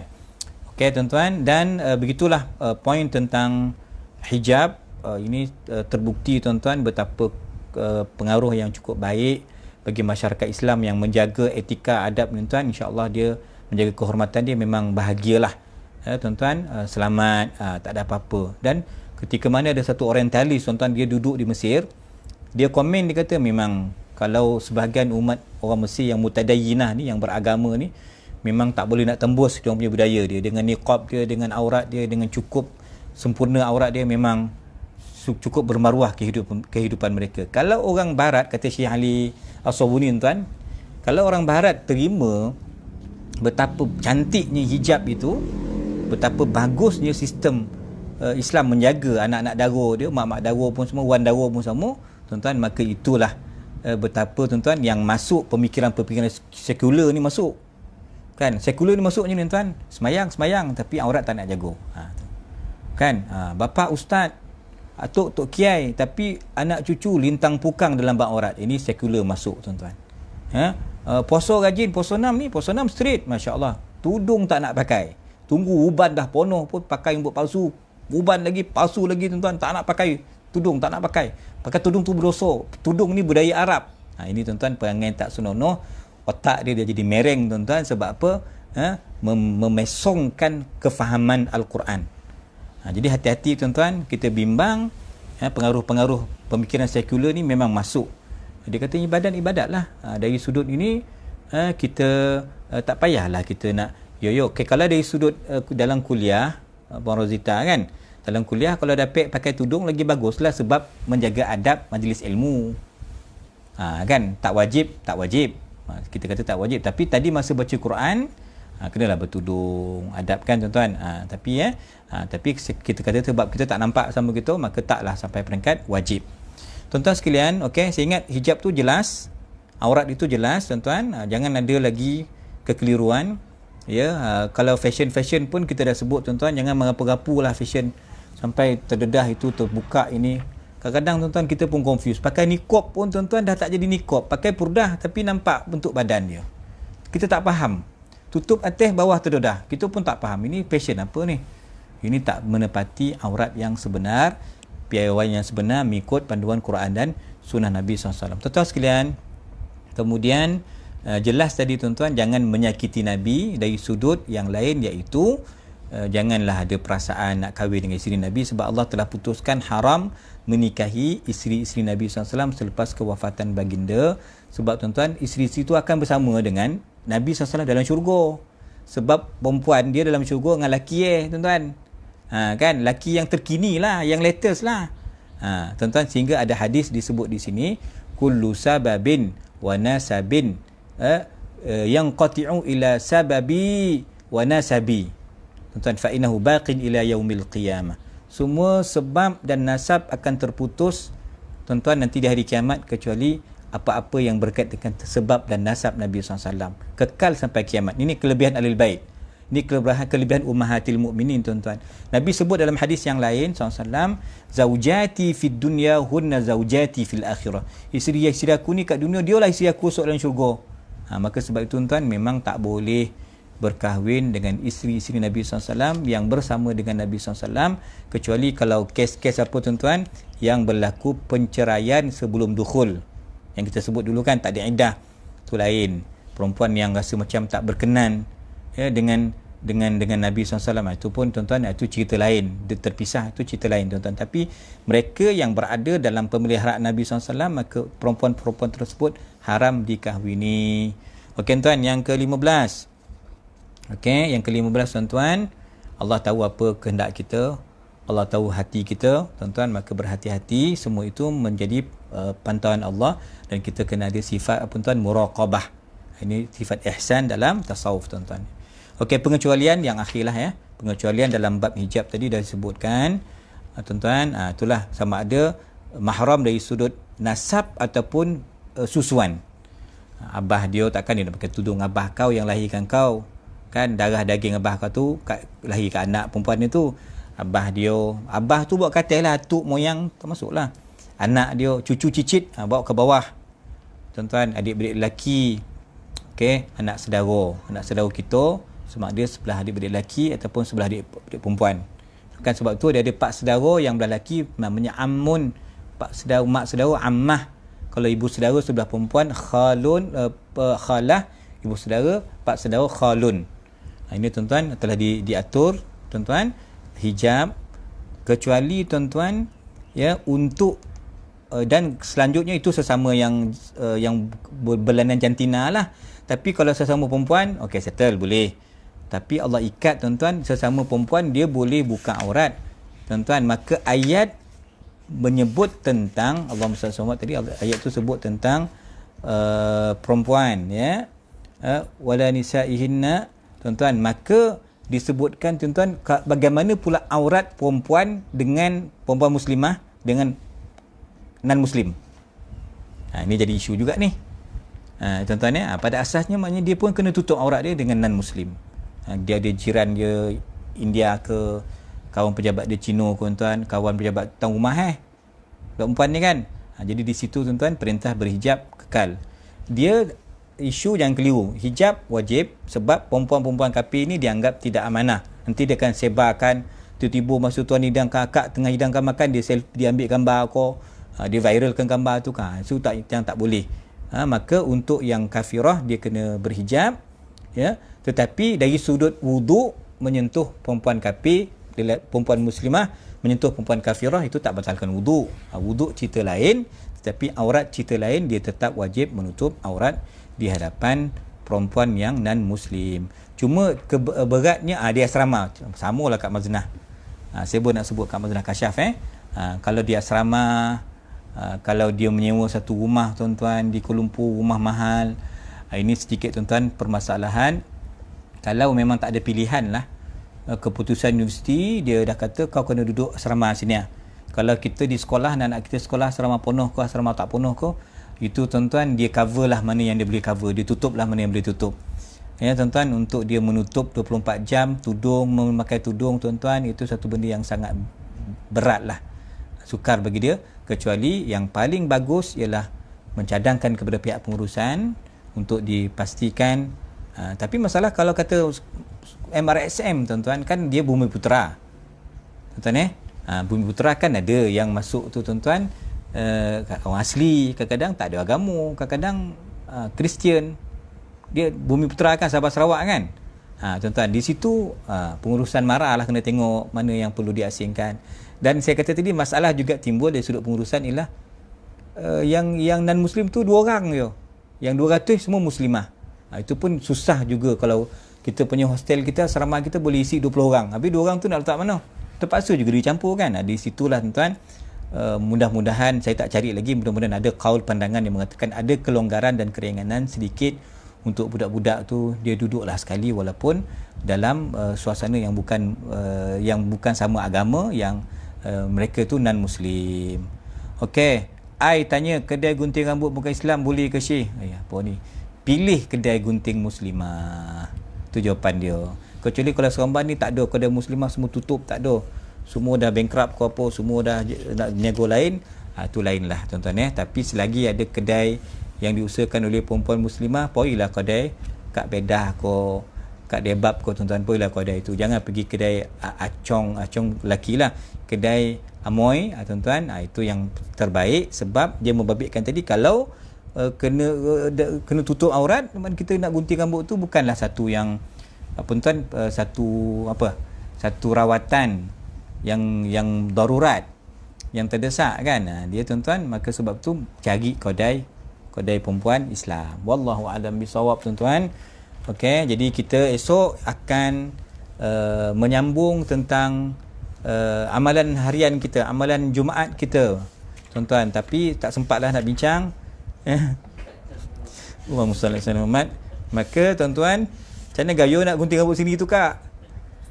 Okey tuan-tuan, dan begitulah poin tentang hijab. Ini terbukti tuan-tuan betapa pengaruh yang cukup baik bagi masyarakat Islam yang menjaga etika adab tuan-tuan. InsyaAllah dia menjaga kehormatan dia, memang bahagialah tuan-tuan, selamat, tak ada apa-apa. Dan ketika mana ada satu orientalis tuan-tuan, dia duduk di Mesir, dia komen, dia kata memang kalau sebahagian umat orang Mesir yang mutadayyinah ni, yang beragama ni, memang tak boleh nak tembus dia punya budaya dia, dengan niqab dia, dengan aurat dia, dengan cukup sempurna aurat dia, memang cukup bermaruah kehidupan mereka. Kalau orang barat, kata Syekh Ali As-Sabuni tuan, kalau orang barat terima betapa cantiknya hijab itu, betapa bagusnya sistem Islam menjaga anak-anak dara dia, mak-mak dara pun semua, wan dara pun sama, tuan-tuan, maka itulah betapa tuan-tuan yang masuk pemikiran-pemikiran sekular ni masuk. Kan, sekular ni masuknya ni tuan, semayang tapi aurat tak nak jaga. Kan, bapa ustaz, tok kiai, tapi anak cucu lintang pukang dalam bab aurat. Ini sekular masuk tuan-tuan. Puasa rajin, puasa 6 ni, puasa 6 straight, masya-Allah. Tudung tak nak pakai. Tunggu uban dah penuh pun pakai ubat palsu. Uban lagi palsu lagi tuan-tuan, tak nak pakai tudung, tak nak pakai. Pakai tudung tu berdosa. Tudung ni budaya Arab. Ini tuan-tuan perangai tak senonoh. Otak dia jadi mereng tuan-tuan, sebab apa? Memesongkan kefahaman Al-Quran. Jadi hati-hati tuan-tuan, kita bimbang pengaruh-pengaruh pemikiran sekular ni memang masuk. Dia kata ibadat lah. Dari sudut ini kita tak payahlah kita nak okay, kalau dari sudut dalam kuliah, Puan Rozita kan, dalam kuliah kalau dapat pakai tudung lagi baguslah, sebab menjaga adab majlis ilmu. Kan, tak wajib. Kita kata tak wajib, tapi tadi masa baca Quran kenalah bertudung, adab kan tuan-tuan. Tapi kita kata sebab kita tak nampak sama kita, maka taklah sampai peringkat wajib. Tuan-tuan sekalian, okey, saya ingat hijab tu jelas, aurat itu jelas tuan-tuan. Jangan ada lagi kekeliruan. Kalau fashion pun kita dah sebut tuan-tuan, jangan merapu-rapulah fashion sampai terdedah itu, terbuka ini. Kadang-kadang tuan-tuan kita pun confuse. Pakai niqab pun tuan-tuan dah tak jadi niqab, pakai purdah tapi nampak bentuk badan dia. Kita tak faham. Tutup atas bawah terdedah, kita pun tak faham ini fashion apa ni. Ini tak menepati aurat yang sebenar, piawaian yang sebenar mengikut panduan Quran dan sunnah Nabi SAW. Tuan-tuan sekalian, kemudian jelas tadi tuan-tuan, jangan menyakiti Nabi dari sudut yang lain, iaitu janganlah ada perasaan nak kahwin dengan isteri Nabi, sebab Allah telah putuskan haram menikahi isteri-isteri Nabi SAW selepas kewafatan baginda. Sebab tuan-tuan, isteri-isteri itu akan bersama dengan Nabi SAW dalam syurga. Sebab perempuan dia dalam syurga dengan lelaki tuan-tuan. Kan, lelaki yang terkini lah, yang latest lah. Tuan-tuan, sehingga ada hadis disebut di sini, kullu sababin wa nasabin yang qati'u ila sababi wa nasabi. Tuan-tuan, fa innahu baqin ila yaumil qiyamah. Semua sebab dan nasab akan terputus tuan-tuan nanti di hari kiamat, kecuali apa-apa yang berkait dengan sebab dan nasab Nabi SAW, kekal sampai kiamat. Ini kelebihan Ahlul Bait. Ini kelebihan ummahatil mukminin tuan-tuan. Nabi sebut dalam hadis yang lain SAW, zaujati fid dunya hunna zaujati fil akhirah. Isteri aku ni kat dunia, dialah isteri aku esok dalam syurga. Maka sebab itu tuan-tuan, memang tak boleh berkahwin dengan isteri-isteri Nabi SAW yang bersama dengan Nabi SAW, kecuali kalau kes-kes apa tuan-tuan yang berlaku penceraian sebelum dukhul, yang kita sebut dulu kan, tak ada iddah, tu lain. Perempuan yang rasa macam tak berkenan dengan dengan Nabi SAW. Itu pun tuan-tuan, itu cerita lain, dia terpisah, itu cerita lain tuan-tuan. Tapi mereka yang berada dalam pemeliharaan Nabi SAW, maka perempuan-perempuan tersebut haram dikahwini. Okey tuan, yang ke-15. Okey, yang ke-15 tuan-tuan, Allah tahu apa kehendak kita, Allah tahu hati kita tuan-tuan, maka berhati-hati, semua itu menjadi pantauan Allah, dan kita kena ada sifat apa tuan, muraqabah. Ini sifat ihsan dalam tasawuf tuan-tuan. Okey, pengecualian yang akhirlah ya. Pengecualian dalam bab hijab tadi dah disebutkan tuan-tuan, itulah sama ada mahram dari sudut nasab ataupun susuan. Abah dia takkan dia nak pakai tudung abah kau yang lahirkan kau, kan darah daging abah kau tu lahirkan anak perempuan dia tu. Abah tu buat katil lah, atuk moyang termasuklah. Anak dia, cucu cicit, bawa ke bawah tuan-tuan, adik-beradik lelaki. Okey, anak saudara kita, sama dia sebelah adik-beradik lelaki ataupun sebelah adik-beradik perempuan. Kan sebab tu dia ada pak saudara yang belah lelaki namanya ammun, pak saudara, mak saudara ammah. Kalau ibu saudara sebelah perempuan khalun, khalah, ibu saudara, pak saudara khalun. Ini tuan-tuan telah diatur tuan-tuan hijab, kecuali tuan-tuan ya untuk dan selanjutnya itu sesama yang berlainan jantina lah. Tapi kalau sesama perempuan, okey settle boleh. Tapi Allah ikat tuan-tuan, sesama perempuan dia boleh buka aurat tuan-tuan. Maka ayat menyebut tentang Allahumma salli alaihi tadi, ayat tu sebut tentang perempuan ya, wala nisaihinna tuan-tuan. Maka disebutkan tuan-tuan bagaimana pula aurat perempuan dengan perempuan muslimah dengan non muslim. Ini jadi isu juga ni. Tuan-tuan ya, pada asasnya maknanya dia pun kena tutup aurat dia dengan non muslim. Dia ada jiran dia India ke, kawan pejabat dia Cina ke tuan, kawan pejabat tuan rumah perempuan ni kan. Jadi di situ tuan-tuan perintah berhijab kekal. Dia isu yang keliru, hijab wajib sebab perempuan-perempuan kafir ni dianggap tidak amanah. Nanti dia akan sebarkan, tiba-tiba masa tuan hidang kakak tengah hidangkan makan, dia ambil gambar kau, dia viralkan gambar tu kan. Itu yang tak boleh. Maka untuk yang kafirah dia kena berhijab ya, tetapi dari sudut wuduk menyentuh perempuan kafir, perempuan muslimah menyentuh perempuan kafirah itu tak batalkan wuduk. Wuduk cerita lain, tetapi aurat cerita lain. Dia tetap wajib menutup aurat di hadapan perempuan yang non muslim. Cuma beratnya di asrama, samalah kat Maznah. Saya pun nak sebut kat Maznah Kasyaf kalau di asrama, kalau dia menyewa satu rumah tuan-tuan di Kuala Lumpur, rumah mahal, ini sedikit tuan-tuan permasalahan. Kalau memang tak ada pilihan lah, keputusan universiti dia dah kata kau kena duduk asrama sini. Kalau kita di sekolah, anak kita sekolah asrama penuh ke asrama tak penuh ke, itu tuan-tuan dia cover lah mana yang dia boleh cover, dia tutup lah mana yang boleh tutup ya tuan-tuan. Untuk dia menutup 24 jam tudung, memakai tudung tuan-tuan, itu satu benda yang sangat berat lah, sukar bagi dia. Kecuali yang paling bagus ialah mencadangkan kepada pihak pengurusan untuk dipastikan. Tapi masalah kalau kata MRSM tuan-tuan, kan dia Bumi Putera tuan-tuan Bumi Putera kan ada yang masuk tu tuan-tuan, orang asli, kadang-kadang tak ada agama, kadang-kadang Kristian. Dia Bumi Putera kan Sabah Sarawak kan. Tuan-tuan di situ pengurusan marah lah, kena tengok mana yang perlu diasingkan. Dan saya kata tadi masalah juga timbul dari sudut pengurusan ialah yang non muslim tu 2 orang je, yang 200 semua muslimah. Itu pun susah juga. Kalau kita punya hostel kita, asrama kita boleh isi 20 orang, habis 2 orang tu nak letak mana? Terpaksa juga dicampur kan. Di situlah tuan-tuan, mudah-mudahan, saya tak cari lagi, mudah-mudahan ada kaul pandangan yang mengatakan ada kelonggaran dan keringanan sedikit untuk budak-budak tu, dia duduklah sekali walaupun dalam suasana yang bukan sama agama, yang mereka tu non muslim. Okey, I tanya, kedai gunting rambut bukan Islam boleh ke Syekh? Apa ni? Pilih kedai gunting muslimah. Itu jawapan dia. Kecuali kalau Seremban ni tak ada kedai muslimah, semua tutup, tak ada. Semua dah bankrupt ke apa, semua dah nak nego lain. Itu lain lah tuan-tuan Tapi selagi ada kedai yang diusahakan oleh perempuan muslimah, pergilah kedai kat Bedah ke, kat Debab ke tuan-tuan, pergilah kedai itu. Jangan pergi kedai acong lelaki lah, kedai Amoy tuan-tuan. Itu yang terbaik, sebab dia membabitkan tadi kalau kena tutup aurat, kita nak gunting rambut tu bukanlah satu yang apa tuan, satu rawatan yang darurat, yang terdesak kan, dia tuan-tuan, maka sebab tu cari kodai perempuan Islam. Wallahu a'lam bisawab tuan-tuan. Okey, jadi kita esok akan menyambung tentang amalan harian kita, amalan Jumaat kita tuan-tuan, tapi tak sempatlah nak bincang. Allahumma salli ala Muhammad. Maka tuan-tuan, macam mana gayo nak gunting rambut sini tu kak?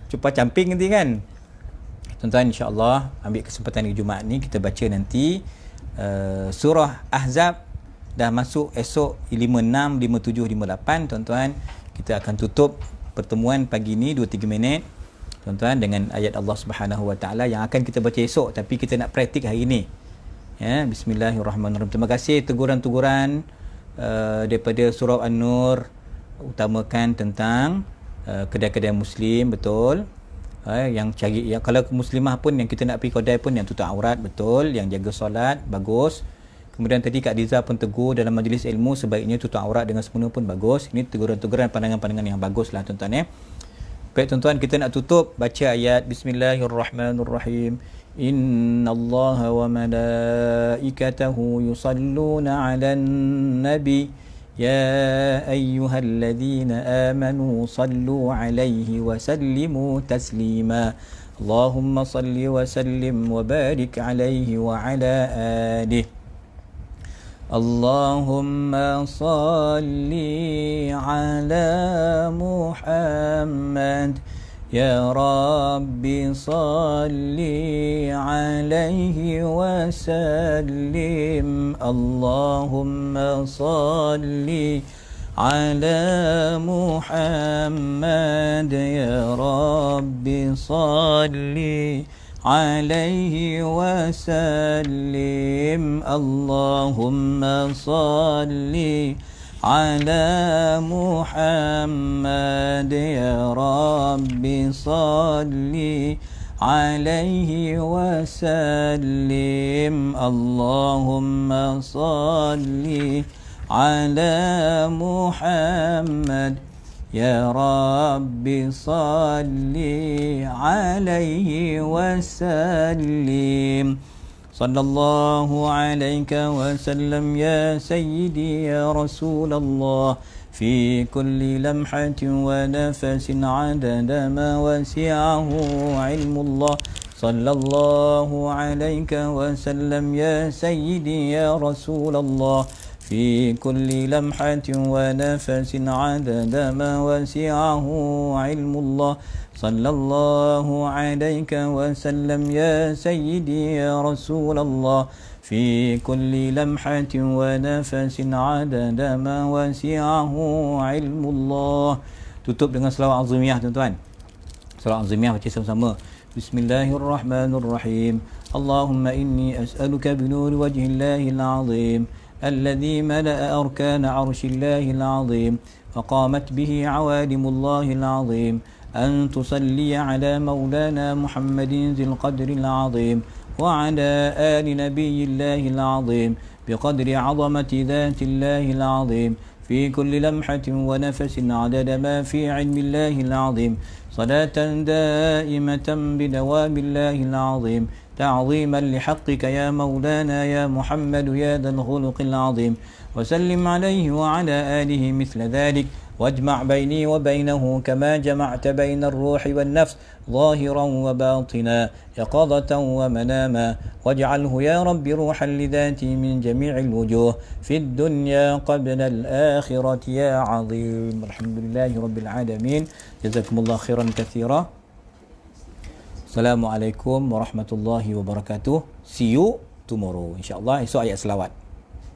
Cuba camping nanti kan. Tuan-tuan, insya-Allah ambil kesempatan hari Jumaat ni kita baca nanti surah Ahzab. Dah masuk esok 56, 57, 58 tuan-tuan. Kita akan tutup pertemuan pagi ni 2-3 minit tuan-tuan dengan ayat Allah Subhanahu Wa Taala yang akan kita baca esok, tapi kita nak praktik hari ni. Ya, bismillahirrahmanirrahim. Terima kasih teguran-teguran daripada surah An-Nur, utamakan tentang kedai-kedai muslim, betul. Yang cari, yang kalau muslimah pun yang kita nak pergi kedai pun yang tutup aurat, betul, yang jaga solat, bagus. Kemudian tadi Kak Diza pun tegur dalam majlis ilmu sebaiknya tutup aurat dengan sempurna pun bagus. Ini teguran-teguran, pandangan-pandangan yang bagus lah tuan-tuan. Baik tuan-tuan, kita nak tutup baca ayat Bismillahirrahmanirrahim. Innallaha wa malaikatahu yusalluna 'alan nabi ya ayyuhalladzina amanu sallu 'alaihi wa sallimu taslima. Allahumma salli wa sallim wa barik 'alaihi wa 'ala alihi. Allahumma salli ala Muhammad ya Rabbi salli alaihi wa sallim. Allahumma salli ala Muhammad ya Rabbi salli alaihi wa sallim. Allahumma salli ala Muhammad ya Rabbi salli alaihi wa sallim. Allahumma salli ala Muhammad ya Rabbi salli alaihi wa sallim. Sallallahu alaika wa sallam ya sayyidi ya Rasulullah fi kulli lamhatin wa nafasin adada ma wasi'ahu ilmullah. Sallallahu alaika wa sallam ya sayyidi ya Rasulullah في كل لمحة ونفس عدد ما وسعه علم الله. صلى الله عليك وسلم يا سيدي يا رسول الله في كل لمحة ونفس عدد ما وسعه علم الله. Tutup dengan selawat azimiyah tuan-tuan. Selawat azimiyah baca sama-sama. Bismillahirrahmanirrahim. Allahumma inni as'aluka binuri wajhillahil azim الذي ملأ أركان عرش الله العظيم وقامت به عوالم الله العظيم أن تصلي على مولانا محمد ذي القدر العظيم وعلى آل نبي الله العظيم بقدر عظمة ذات الله العظيم في كل لمحة ونفس عدد ما في علم الله العظيم صلاة دائمة بدوام الله العظيم تعظيما لحقك يا مولانا يا محمد يا ذا الخلق العظيم وسلم عليه وعلى آله مثل ذلك واجمع بيني وبينه كما جمعت بين الروح والنفس ظاهرا وباطنا يقظة ومناما واجعله يا رب روحا لذاتي من جميع الوجوه في الدنيا قبل الآخرة يا عظيم. الحمد لله رب العالمين. جزاكم الله خيرا كثيرا. Assalamualaikum warahmatullahi wabarakatuh. See you tomorrow. InsyaAllah esok ayat selawat.